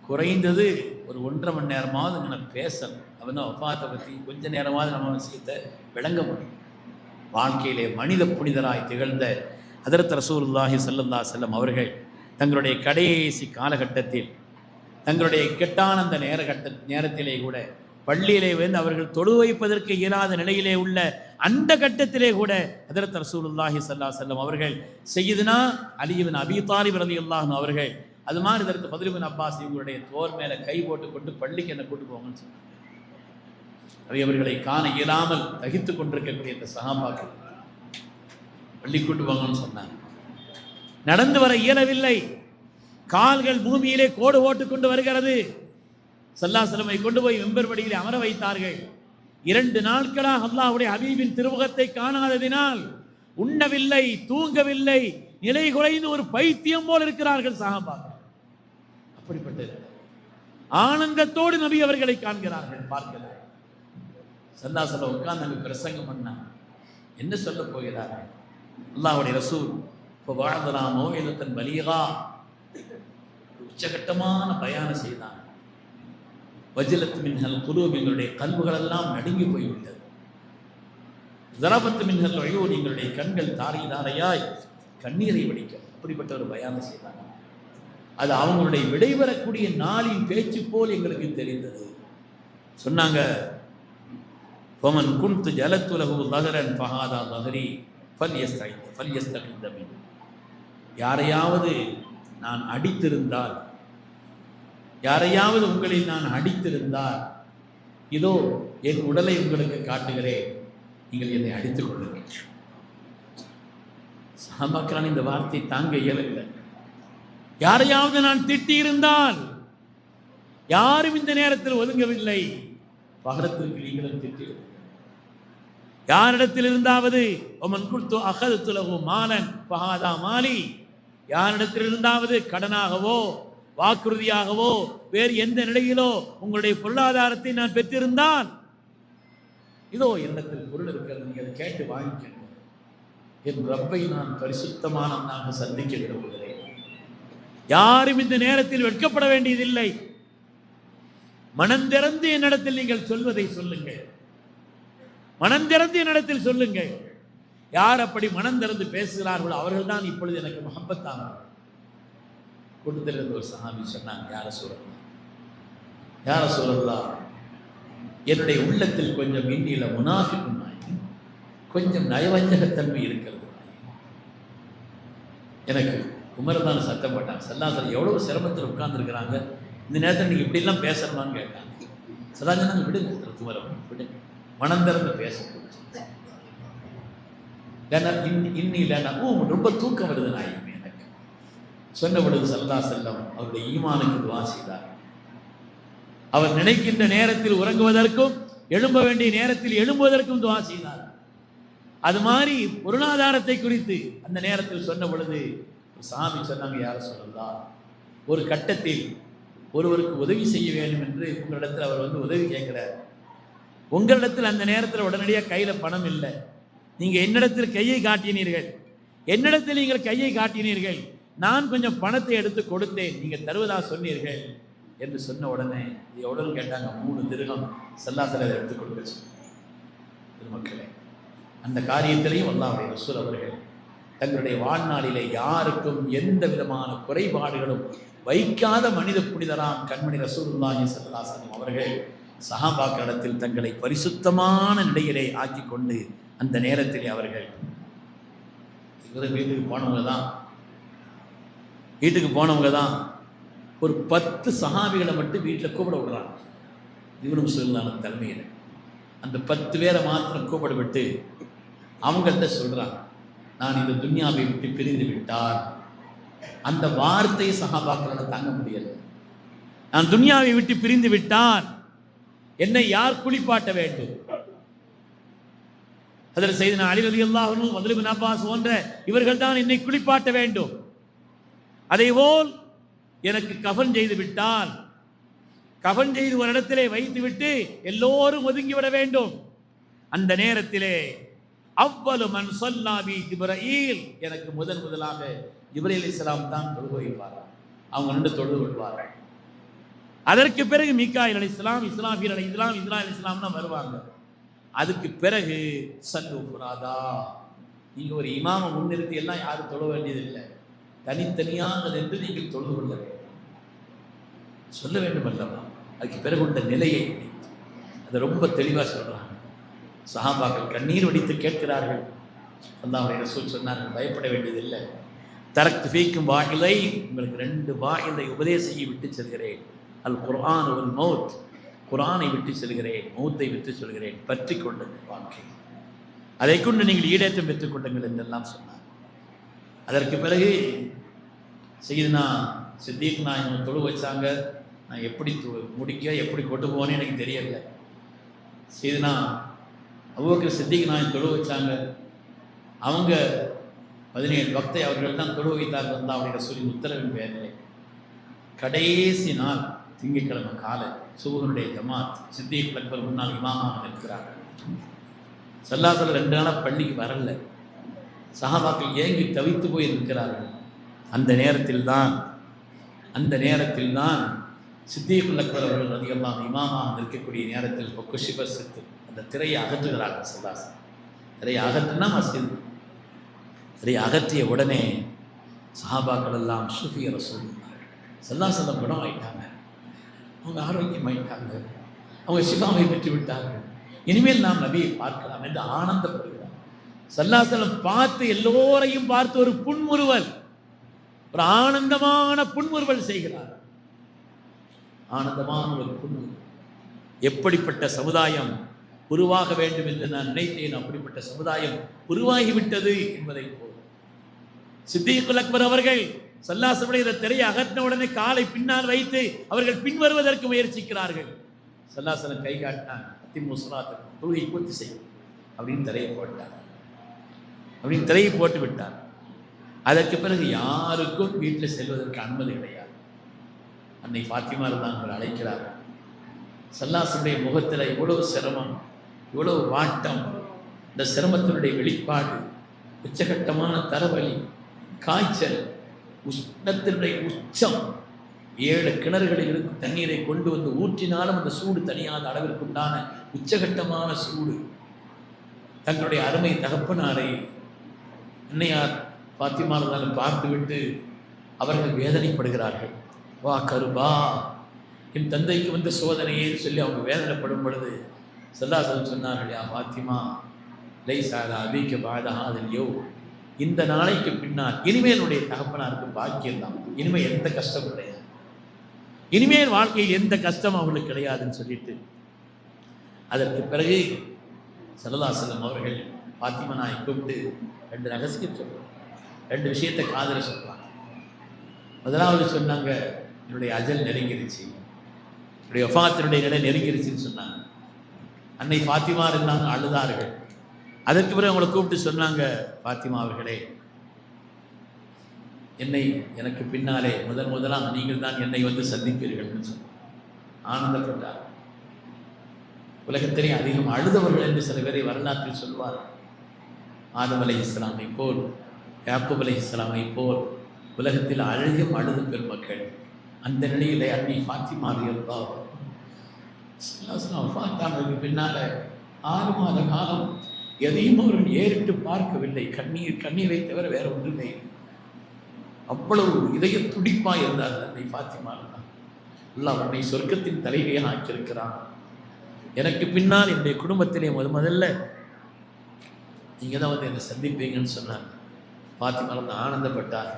குறைந்தது ஒரு 1.5 மணி நேரமாவது நம்ம பேசணும். அவன் வஃபாத்தை பற்றி கொஞ்ச நேரமாவது நம்ம விஷயத்தை விளங்க முடியும். வாழ்க்கையிலே மனித புனிதராய் திகழ்ந்த ஹதரத் ரசூலுல்லாஹி ஸல்லல்லாஹு அலைஹி வஸல்லம் அவர்கள் தங்களுடைய கடைசி காலகட்டத்தில், தங்களுடைய கெட்டான அந்த நேரத்திலே கூட பள்ளியிலே வந்து அவர்கள் தொழு வைப்பதற்கு இயலாத நிலையிலே உள்ள அந்த கட்டத்திலே கூட ஹதரத் ரசூலுல்லாஹி ஸல்லல்லாஹு அலைஹி வஸல்லம் அவர்கள் சய்யிதுனா அலி இப்னு அபீ தாலிப் ரலியல்லாஹு அன்ஹு அவர்கள், அது மாதிரி ஹதரத் ஃபத்ல் இப்னு அப்பாஸ் இவங்களுடைய தோள் மேலே கை போட்டு கொண்டு பள்ளிக்கு என்ன கூட்டு போங்கன்னு சொன்னாங்க. அவர்களை காண இயலாமல் தகித்து கொண்டிருக்கக்கூடிய இந்த சஹாபாக்கள் பள்ளி கூட்டு போங்கன்னு சொன்னாங்க. நடந்து வர இயலவில்லை, கால்கள் பூமியிலே கோடு ஓட்டு கொண்டு வருகிறது. ஸல்லல்லாஹு அலைஹி வஸல்லம் கொண்டு போய் மெம்பர் படியிலே அமர வைத்தார்கள். 2 நாட்களாக அல்லாஹ்வுடைய ஹபீபின் திருமுகத்தை காணாததினால் உண்ணவில்லை, தூங்கவில்லை, நிலை குறைந்து ஒரு பைத்தியம் போல் இருக்கிறார்கள் சஹாபாக்கள். அப்படிப்பட்ட ஆனந்தத்தோடு நபி அவர்களை காண்கிறார்கள், பார்க்கிறார்கள். ஸல்லல்லாஹு அலைஹி வஸல்லம் உட்கார்ந்து அங்கு பிரசங்கம் பண்ணாங்க. என்ன சொல்ல போகிறார்கள்? அல்லாஹ்வுடைய ரசூல் ஃபவஅதனா மௌஇதத்தன் பலீகா, உச்சகட்டமான பயானம் செய்தாங்க. வஜலத் மின்ஹல் குலூப், எங்களுடைய கல்புகளெல்லாம் நடுங்கி போய்விட்டது. ஸரபத் மின்ஹல் உயூன், எங்களுடைய கண்கள் தாரை தாரையாய் கண்ணீரை வடிக்க, அப்படிப்பட்ட ஒரு பயானம் செய்தாங்க. அது அவங்களுடைய விடைபெறக்கூடிய நாளின் பேச்சு போல் எங்களுக்கு தெரிந்தது. சொன்னாங்க, ஃபமன் குன்து ஜலத்து லஹு லஹரன் ஃபஹாதா லஹரி ஃபல்யஸ்தகித மின், யாரையாவது நான் அடித்திருந்தால், யாரையாவது உங்களை நான் அடித்திருந்தால், இதோ என் உடலை உங்களுக்கு காட்டுகிறேன், நீங்கள் என்னை அடித்துக் கொள்ளுங்கள். சஹாபாக்கள் இந்த வார்த்தை தாங்க இயலவில்லை. யாரையாவது நான் திட்டியிருந்தால், யாரும் இந்த நேரத்தில் ஒதுங்கவில்லை, பகரத்திற்கு நீங்களும் திட்டி, யாரிடத்தில் இருந்தாவது ஒமன் குர்து அகது லஹு மாலன் ஃபஹாதா மாலி, யாரிடத்தில் இருந்தாவது கடனாகவோ வாக்குறுதியாகவோ வேறு எந்த நிலையிலோ உங்களுடைய பொருளாதாரத்தை நான் பெற்றிருந்தால், இதோ என்னிடத்தில் பொருள் இருக்கிறது, நீங்கள் கேட்டு வாங்கிக்கணும். என் ரப்பை நான் பரிசுத்தமானவனாக சந்திக்க விரும்புகிறேன். யாரும் இந்த நேரத்தில் வெட்கப்பட வேண்டியதில்லை. மனந்திறந்து என்னிடத்தில் நீங்கள் சொல்வதை சொல்லுங்கள், மனந்திறந்து என்னிடத்தில் சொல்லுங்கள். யார் அப்படி மனந்திறந்து பேசுகிறார்களோ அவர்கள் தான் இப்பொழுது எனக்கு முஹப்பத்தானார்கள். கூட்டத்தில் இருந்த ஒரு சஹாபி சொன்னாங்க, யார சூழல்லா, என்னுடைய உள்ளத்தில் கொஞ்சம் இன்னில முனாஃபிக்கும் கொஞ்சம் நயவஞ்சகத்தன்மை இருக்கிறது. எனக்கு உமர்தான் சத்தம் போட்டாங்க, சல்லாசல் எவ்வளோ சிரமத்தில் உட்கார்ந்துருக்கிறாங்க, இந்த நேரத்தில் நீங்கள் இப்படிலாம் பேசணுமான்னு கேட்டாங்க. சல்லாஜனாங்க விடுங்க துமரம் விடுங்க, மனம் திறந்து பேச இன்னில ரொம்ப தூக்கம் வருது நாயுமே எனக்கு சொன்ன பொழுது சல்லா செல்லம் அவருடைய ஈமானுக்கு துவா செய்தார். அவர் நினைக்கின்ற நேரத்தில் உறங்குவதற்கும் எழும்ப வேண்டிய நேரத்தில் எழும்புவதற்கும் துவா செய்தார். அது மாதிரி பொருளாதாரத்தை குறித்து அந்த நேரத்தில் சொன்ன பொழுது சாமி சொன்னாங்க, யார சொல்லலாம், ஒரு கட்டத்தில் ஒருவருக்கு உதவி செய்ய வேண்டும் என்று உங்களிடத்தில் அவர் வந்து உதவி கேட்கிறார். உங்களிடத்தில் அந்த நேரத்தில் உடனடியாக கையில் பணம் இல்லை, நீங்கள் என்னிடத்தில் கையை காட்டினீர்கள், என்னிடத்தில் நீங்கள் கையை காட்டினீர்கள், நான் கொஞ்சம் பணத்தை எடுத்து கொடுத்தேன், நீங்கள் தருவதாக சொன்னீர்கள் என்று சொன்ன உடனே எவ்வளவு கேட்டாங்க, 3 திர்ஹம் சல்லாசலை எடுத்து கொடுக்க மக்களே. அந்த காரியத்திலையும் அல்லாஹ்வுடைய ரசூல் அவர்கள் தங்களுடைய வாழ்நாளிலே யாருக்கும் எந்த விதமான குறைபாடுகளும் வைக்காத மனித புனிதராம் கண்மணி ரசூலுல்லாஹி ஸல்லல்லாஹு அலைஹி வஸல்லம் அவர்கள் சஹாபாக்களிடத்தில் தங்களை பரிசுத்தமான நிலையிலே ஆக்கி கொண்டு அந்த நேரத்திலே அவர்கள் வீட்டுக்கு போனவங்க தான் ஒரு 10 சஹாபிகளை மட்டும் வீட்டில் கூப்பிட விடுறாங்க. இவரும் சொல்லான தலைமையில் அந்த 10 பேரை மாத்திரம் கூப்பிட விட்டு அவங்கள்ட்ட சொல்கிறாங்க, நான் இந்த துன்யாவை விட்டு பிரிந்து விட்டால், அந்த வார்த்தையை சஹாபாக்களால் தாங்க முடியலை, நான் துன்யாவை விட்டு பிரிந்து விட்டால் என்னை யார் குளிப்பாட்ட வேண்டும்? அதில் செய்தனா அலி ரலியல்லாஹு அன்ஹு, ஃபத்ல் இப்னு அப்பாஸ் போன்ற இவர்கள் தான் என்னை குளிப்பாட்ட வேண்டும். அதேபோல் எனக்கு கஃன் செய்து விட்டால், கஃன் செய்து ஒரு இடத்திலே வைத்து விட்டு எல்லோரும் ஒதுங்கிவிட வேண்டும். அந்த நேரத்திலே அவ்வளவு மன் ஸல்லா பி ஜிப்ரீல், எனக்கு முதலாக ஜிப்ரீல் அலைஹிஸ்ஸலாம் தான் தொழுக வைப்பார். அவங்க 2 தொழுது விடுவார்கள். அதற்கு பிறகு மீகாயில் அலைஹிஸ்ஸலாம், இஸ்ராஃபீல் அலைஹிஸ்ஸலாம் தான் வருவாங்க. அதுக்கு பிறகு சல்லு ஃபுராதா, நீங்கள் ஒரு இமாமை முன்னிறுத்தி எல்லாம் யாரும் தொழ வேண்டியதில்லை, தனித்தனியாக என்று நீங்கள் தொழுது கொள்ள வேண்டும், சொல்ல வேண்டும் அல்லவா? அதுக்கு பிறகு உள்ள நிலையை அதை ரொம்ப தெளிவாக சொல்கிறாங்க. சஹாபாக்கள் கண்ணீர் வடித்து கேட்கிறார்கள். அல்லாஹ்வுடைய ரசூல் சொன்னார்கள், பயப்பட வேண்டியதில்லை, தரக்து ஃபீக்கும் வாயிலை, உங்களுக்கு 2 வாயிலை உபதேசத்தை விட்டு செல்கிறேன், அல் குர்ஆன் வல் மௌத், குர்ஆனை விட்டு செல்கிறேன், மௌத்தை விட்டு சொல்கிறேன், பற்றி கொள்ளுங்கள் வாழ்க்கை, அதை கொண்டு நீங்கள் ஈடேற்றம் பெற்றுக் கொள்ளுங்கள் என்றெல்லாம் சொன்னார். அதற்கு பிறகு செய்தனா சித்திக் நாயகம் தொழு வச்சாங்க. நான் எப்படி முடிக்க எப்படி கொண்டு போனேன்னு எனக்கு தெரியல. செய்தனா அபூபக்கர் சித்திக் நாயகம் தொழு வச்சாங்க. அவங்க 17 வக்தை அவர்கள் தான் தொழு வைத்தார்கள். வந்து அவருடைய சொல்லி உத்தரவின் பேரில் கடைசி நாள் திங்கட்கிழமை காலை சுபஹனுடைய ஜமாத் சித்திக் அக்பர் முன்னால் இமாமாக நிற்கிறார்கள். சல்லாசல் 2 நாளாக பள்ளிக்கு வரல. சஹாபாக்கள் ஏங்கி தவித்து போய் இருக்கிறார்கள். அந்த நேரத்தில் தான் சித்திக் அக்பர் அவர்கள் ரலியல்லாஹு இமாமாக நிற்கக்கூடிய நேரத்தில் பொக்குஷிபர் சித்து அந்த திரையை அகற்றுகிறார்கள். சல்லாசல் திரையை அகற்றுனா மஸ்ஜித், திரையை அகற்றிய உடனே சஹாபாக்கள் எல்லாம் ஷுஃபிய ரசூல் சல்லாசல்லம் குணம் ஆயிட்டாங்க, அவங்க ஆரோக்கியமாயிட்டாங்க, அவங்க ஷிஃபாவை பெற்று விட்டார்கள், இனிமேல் நாம் நபியை பார்க்கலாம் என்று ஆனந்தப்படுகிறார். சல்லாசலம் பார்த்து எல்லோரையும் பார்த்து ஒரு புன்முறுவல், ஒரு ஆனந்தமான புன்முறுவல் செய்கிறார். ஆனந்தமான ஒரு புன்முறுவல். எப்படிப்பட்ட சமுதாயம் உருவாக வேண்டும் என்று நான் நினைத்தேன், அப்படிப்பட்ட சமுதாயம் உருவாகிவிட்டது என்பதை போல் சித்திக் அக்பர் அவர்கள் சல்லாசலுடைய இந்த திரையை அகற்றின உடனே காலை பின்னால் வைத்து அவர்கள் பின்வருவதற்கு முயற்சிக்கிறார்கள். சல்லாசலம் கை காட்டினார், தொழுகை பூர்த்தி செய்யும் அப்படின்னு திரையை போட்டார். அப்படின்னு திரையை போட்டு விட்டார். அதற்கு பிறகு யாருக்கும் வீட்டில் செல்வதற்கு அனுமதி கிடையாது. அன்னை ஃபாத்திமா இருந்தாங்க, அழைக்கிறார்கள். சல்லாசனுடைய முகத்தில் இவ்வளவு சிரமம், இவ்வளவு வாட்டம், இந்த சிரமத்தினுடைய வெளிப்பாடு, உச்சகட்டமான தரவலி, காய்ச்சல், உஷ்ணத்தினுடைய உச்சம், 7 கிணறுகளில் இருந்து தண்ணீரை கொண்டு வந்து ஊற்றினாலும் அந்த சூடு தனியாத அளவிற்குண்டான உச்சகட்டமான சூடு. தங்களுடைய அருமை தகப்பனாரை அன்னையார் ஃபாத்திமா இருந்தாலும் பார்த்துவிட்டு அவர்கள் வேதனைப்படுகிறார்கள். வா கருபா, என் தந்தைக்கு வந்த சோதனையே சொல்லி அவங்க வேதனைப்படும் பொழுது ஸல்லல்லாஹு சொன்னார்கள், யா ஃபாத்திமா லைஸ அலா அபீக பஅத ஹாதல் யௌம், இந்த நாளைக்கு பின்னால் இனிமேல் உடைய தகப்பனாருக்கு பாக்கியம் தான், இனிமேல் எந்த கஷ்டமும் கிடையாது, இனிமேல் வாழ்க்கையில் எந்த கஷ்டம் அவர்களுக்கு கிடையாதுன்னு சொல்லிட்டு அதற்கு பிறகு ஸல்லல்லாஹு அலைஹி வஸல்லம் அவர்கள் ஃபாத்திமா நாயை கூப்பிட்டு 2 ரகசியம் சொல்றாங்க, 2 விஷயத்தை காதுல சொல்றாங்க. முதலாவது சொன்னாங்க, என்னுடைய அஜல் நெருங்கிருச்சு, என்னுடைய வஃபாத்தினுடைய நிலை நெருங்கிருச்சுன்னு சொன்னாங்க. அன்னை ஃபாத்திமா இருந்தாங்க, அழுதார்கள். அதற்கு பிறகு அவங்களை கூப்பிட்டு சொன்னாங்க, ஃபாத்திமா அவர்களே, எனக்கு பின்னாலே முதலாக நீங்கள் தான் என்னை வந்து சந்திப்பீர்கள்னு சொன்னாங்க. ஆனந்தப்பட்டார். உலகத்திலே அதிகம் அழுதவர்கள் என்று சில பேரை வரலாற்றில் சொல்வார். ஆதம் அலைஹிஸ்ஸலாமை போல், யாக்கூப் அலைஹிஸ்ஸலாமை போல் உலகத்தில் அழுதும் அழுது பெருமக்கள். அந்த நிலையிலே அன்னை ஃபாத்திமா ரலியல்லாஹு அன்ஹா பின்னால் 6 மாத காலம் எதையும் அவர்கள் ஏறிட்டு பார்க்கவில்லை. கண்ணீரை தவிர வேற ஒன்றுமே. அவ்வளவு இதய துடிப்பாக இருந்தார்கள் அன்னை ஃபாத்திமா. அல்லாஹ் உன்னை சொர்க்கத்தின் தலைவியாக ஆக்கியிருக்கிறான். எனக்கு பின்னால் என்னுடைய குடும்பத்திலே முதல்ல நீங்கள் தான் வந்து என்னை சந்திப்பீங்கன்னு சொன்னாங்க. ஃபாத்திமா வந்து ஆனந்தப்பட்டார்.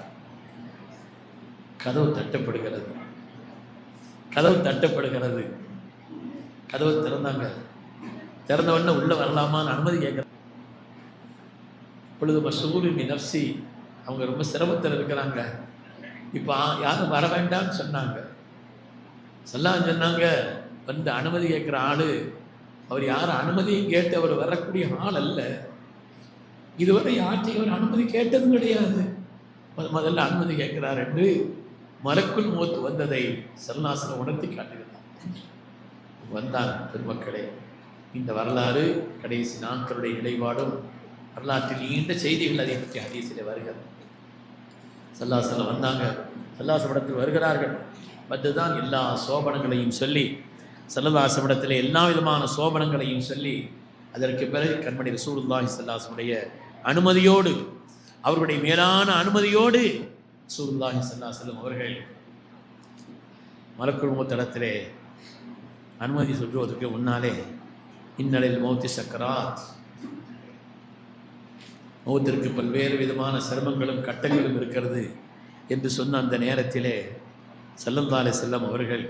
கதவு தட்டப்படுகிறது. கதவு திறந்தாங்க. திறந்த உடனே உள்ள வரலாமான்னு அனுமதி கேட்குறாங்க. இப்பொழுது மஸ்ஊலு பி நஃப்ஸி, அவங்க ரொம்ப சிரமத்தில் இருக்கிறாங்க. இப்போ யாரும் வர வேண்டாம்னு சொன்னாங்க. சொன்னாங்க, வந்து அனுமதி கேட்குற ஆள் அவர் யாரும் அனுமதியும் கேட்டு அவர் வரக்கூடிய ஆள் அல்ல. இதுவரை யார்ட்டையும் அவர் அனுமதி கேட்டதும் கிடையாது. முதல்ல அனுமதி கேட்கிறார் என்று மலக்குல் மௌத் வந்ததை ஸல்லல்லாஹு உணர்த்தி காட்டுகிறார். வந்தார். பெருமக்களே, இந்த வரலாறு கடைசி நாட்களுடைய நிலைப்பாடும் வரலாற்றில் நீண்ட செய்திகள் அதை பற்றி ஹதீஸிலே வருகிறது. ஸல்லல்லாஹு வந்தாங்க. ஸல்லல்லாஹு இடத்தில் வருகிறார்கள். வந்துதான் எல்லா சோபனங்களையும் சொல்லி, ஸல்லல்லாஹு இடத்துல எல்லா விதமான சோபனங்களையும் சொல்லி, அதற்கு பிறகு கண்மணி ரசூலுல்லாஹி ஸல்லல்லாஹு அனுமதியோடு, அவருடைய மேலான அனுமதியோடு ரசூலுல்லாஹி ஸல்லல்லாஹு அவர்கள் மலக்குல் மௌத் இடத்திலே அனுமதி சொல்வதற்கு முன்னாலே, இன்னலில் மௌத்தி சக்கராத், மௌத்திற்கு பல்வேறு விதமான சிரமங்களும் கட்டங்களும் இருக்கிறது என்று சொன்ன அந்த நேரத்திலே ஸல்லல்லாஹு அலைஹி வஸல்லம் அவர்கள்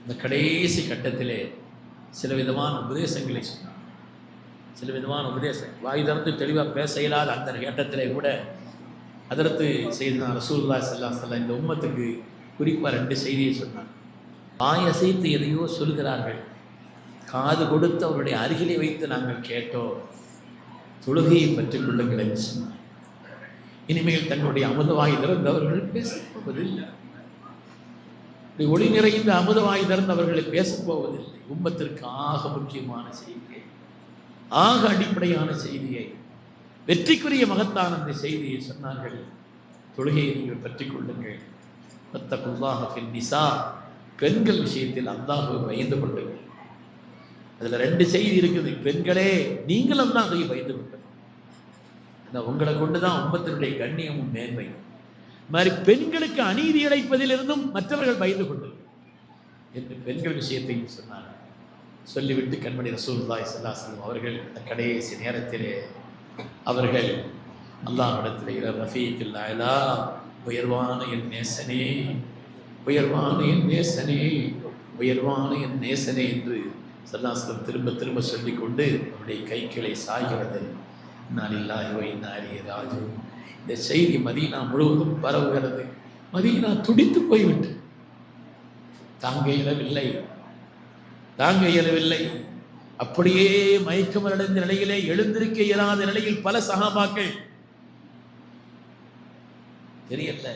இந்த கடைசி கட்டத்திலே சில விதமான உபதேசங்களை சொன்னார். சில விதமான உபதேசம் வாய் திறந்து தெளிவாக பேச இயலாத அந்த கட்டத்திலே கூட அதற்கு செய்தனா ரசூலுல்லாஹி ஸல்லல்லாஹு அலைஹி வஸல்லம் இந்த உம்மத்துக்கு குறிப்பாக 2 செய்தியை சொன்னார். வாயசைத்து எதையோ சொல்கிறார்கள், காது கொடுத்து அவருடைய அருகிலே வைத்து நாங்கள் கேட்டோம், தொழுகையை பற்றிக் கொள்ளுங்கள் என்று சொன்னார். இனிமேல் தங்களுடைய அமுதவாய் திறந்தவர்கள் பேசப்போவதில்லை. ஒளி நிறைந்த அமுதவாய் திறந்தவர்களை பேசப்போவதில்லை. உம்மத்திற்கு ஆக முக்கியமான செய்தியை, ஆக அடிப்படையான செய்தியை, வெற்றிக்குரிய மகத்தான அந்த செய்தியை சொன்னார்கள். தொழுகையை நீங்கள் பற்றிக் கொள்ளுங்கள். வத்தகுல்லாஹ ஃபின் நிசா, பெண்கள் விஷயத்தில் அல்லாஹ்வை பயந்து கொள்ளுங்கள். அதில் 2 செய்தி இருக்குது. பெண்களே, நீங்கள் அல்லாஹ்வை பயந்து கொள்ளுங்கள். உங்களை கொண்டுதான் உம்மத்தினுடைய கண்ணியமும் மேன்மை. மாதிரி பெண்களுக்கு அநீதி இழைப்பதிலிருந்தும் மற்றவர்கள் பயந்து கொள்ளுங்கள் என்று பெண்கள் விஷயத்தையும் சொன்னார்கள். சொல்லிவிட்டு கண்மணி ரசூலுல்லாஹி ஸல்லல்லாஹு அலைஹி வஸல்லம் அவர்கள் அந்த கடைசி நேரத்திலே அவர்கள் அல்லாஹ்விடத்திலே, ரஃபீக்குல் அலா, உயர்வான என் நேசனே, உயர்வான என் நேசனே, உயர்வான என் நேசனே என்று ஸல்லல்லாஹு அலைஹி வஸல்லம் திரும்ப திரும்ப சொல்லிக்கொண்டு அவருடைய கைகளை சாய்கிறது. இன்னாலில்லாஹி வ இன்னா இலைஹி ராஜிஊன். இந்த செய்தி மதீனா முழுவதும் பரவுகிறது. மதீனா துடித்து போய்விட்டு தாங்க இயலவில்லை. அப்படியே மயக்கமடைந்த நிலையிலே, எழுந்திருக்க இயலாத நிலையில் பல சஹாபாக்கள். தெரியல,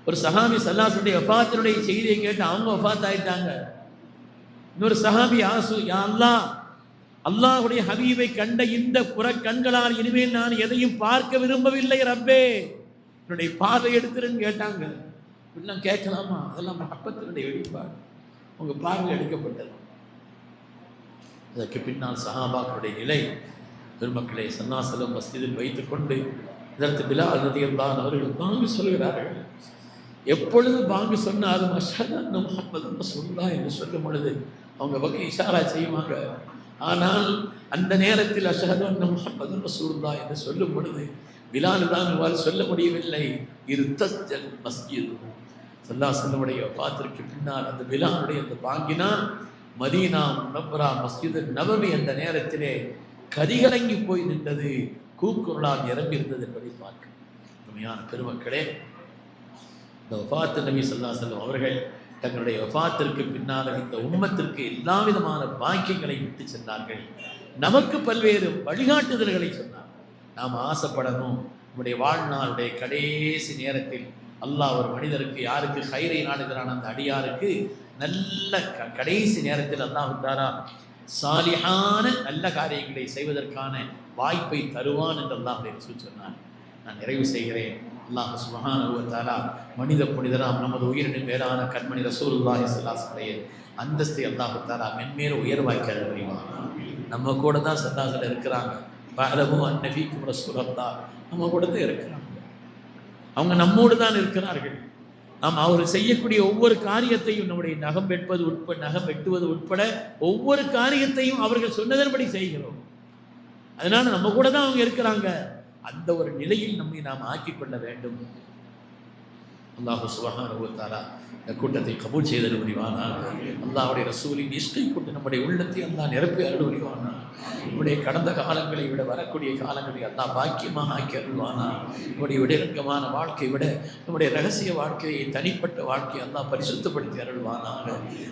ஒரு சஹாபி ஸல்லல்லாஹு வஃபாத்தினுடைய செய்தியை கேட்டு அவங்க வஃபாத் ஆயிட்டாங்க. இன்னொரு சஹாபி ஆசு, யா அல்லாஹ், அல்லாஹ்வுடைய ஹபீபை கண்ட இந்த புற கண்களால் இனிமேல் நான் எதையும் பார்க்க விரும்பவில்லை ரப்பே, என்னுடைய பார்வை எடுத்துருன்னு கேட்டாங்க. இப்படிலாம் கேட்கலாமா? அதெல்லாம் மஹப்பத்தினுடைய வெளிப்பாடு. உங்கள் பார்வை எடுக்கப்பட்டது. அதற்கு பின்னால் சஹாபாக்களுடைய நிலை, பெருமக்களை ஸல்லல்லாஹு அலைஹி வஸல்லம் மஸ்ஜிதில் வைத்துக்கொண்டு இதற்கு பிலால் ரலியல்லாஹு அவர்கள் பாங்கு சொல்கிறார்கள். எப்பொழுது பாங்கு சொன்னாலும் அஷ்ஹது அன்ன முஹம்மதன் ரசூலுல்லாஹ் என்று சொல்லும் பொழுது அவங்க பக்கம் இஷாரா செய்வாங்க. ஆனால் அந்த நேரத்தில் அஷ்ஹது அன்ன முஹம்மது ரசூலுல்லாஹ் என்று சொல்லும் பொழுது பிலால் தான் சொல்ல முடியவில்லை. இருத்தல் மஸ்ஜித் ஸல்லல்லாஹு அலைஹி வஸல்லமுடைய வஃபாத்திற்கு பின்னால் அந்த பிலாலுடைய அந்த பாங்கினால் மதீனா முனவ்வரா மஸ்ஜித் நபவி அந்த நேரத்திலே கதிகலங்கி போய் நின்றது, கூக்குரலால் நிரம்பி இருந்தது என்பதை பார்க்க. உண்மையான பெருமக்களே, இந்த வஃபாத் நபி ஸல்லல்லாஹு அலைஹி வஸல்லம் அவர்கள் தங்களுடைய வஃபாத்திற்கு பின்னால் இந்த உம்மத்திற்கு எல்லா விதமான பாக்கியங்களை விட்டு சென்றார்கள். நமக்கு பல்வேறு வழிகாட்டுதல்களை சொன்னார். நாம் ஆசைப்படணும், நம்முடைய வாழ்நாளுடைய கடைசி நேரத்தில் அல்லாஹ் ஒரு மனிதருக்கு யாருக்கு ஹைரை நாடுகிறான் அந்த அடியாருக்கு நல்ல கடைசி நேரத்தில் அல்லாஹ் தாரா சாலிஹான நல்ல காரியங்களை செய்வதற்கான வாய்ப்பை தருவான் என்று அல்லாஹ் சொன்னார். நான் நிறைவு செய்கிறேன். அல்லாஹ் சுப்ஹானஹு வ தஆலா மனித புனிதராம் நமது உயிரினும் மேலான கண்மணி ரசூலுல்லாஹி ஸல்லல்லாஹு அலைஹி வஸல்லம் அந்தஸ்தை அல்லாஹ் தஆலா மென்மேலும் உயர்வாக்கி அருள்வான். நம்ம கூட தான் சல்லாஹ்ல இருக்கிறாங்க. பஅலஹு அன்ன ஃபீக்கும் ரசூலுல்லாஹ், நம்ம கூட தான் இருக்கிறாங்க. அவங்க நம்மோடு தான் இருக்கிறார்கள். நாம் அவர்கள் செய்யக்கூடிய ஒவ்வொரு காரியத்தையும், நம்முடைய நகம் வெட்டுவது உட்பட ஒவ்வொரு காரியத்தையும் அவர்கள் சொன்னதன்படி செய்கிறோம். அதனால நம்ம கூட தான் அவங்க இருக்கிறாங்க. அந்த ஒரு நிலையில் நம்மை நாம் ஆக்கிக்கொள்ள வேண்டும். அல்லாஹ் சுப்ஹானஹு வ தஆலா இந்த கூட்டத்தை கபூல் செய்தல் புரிவானாக. அல்லாஹ்வுடைய ரசூலின் இஷ்டை கொண்டு நம்முடைய உள்ளத்தை அல்லாஹ் நிரப்பி அருள் புரிவானாக. நம்முடைய கடந்த காலங்களை விட வரக்கூடிய காலங்களை அல்லாஹ் பாக்கியமாக ஆக்கி அருள்வானாக. நம்முடைய விடங்கமான வாழ்க்கையை விட நம்முடைய ரகசிய வாழ்க்கையை, தனிப்பட்ட வாழ்க்கையை அல்லாஹ் பரிசுத்தப்படுத்தி அருள்வானாக.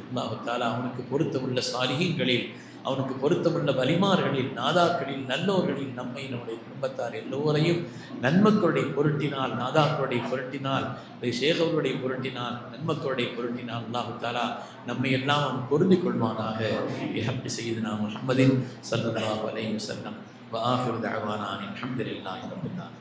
அல்லாஹ் தஆலா அவனுக்கு பொருத்தமுள்ள சாலிஹீன்களில், அவனுக்கு பொருத்தமுள்ள வலிமார்களில், நாதாக்களில், நல்லோர்களில் நம்மை, நம்முடைய குடும்பத்தார் எல்லோரையும் நன்மக்களுடைய பொருட்டினால், நாதாக்களுடைய பொருட்டினால், ஷேகவருடைய பொருட்டினால், நன்மக்களுடைய பொருட்டினால் அல்லாஹ் தஆலா நம்மை எல்லாம் அவன் பொருந்திக் கொள்வானாக. பிஹக்கி சய்யிதினா முஹம்மதின் ஸல்லல்லாஹு அலைஹி வஸல்லம். வ ஆகிரு தஅவானா அல்ஹம்துலில்லாஹி ரப்பில் ஆலமீன்.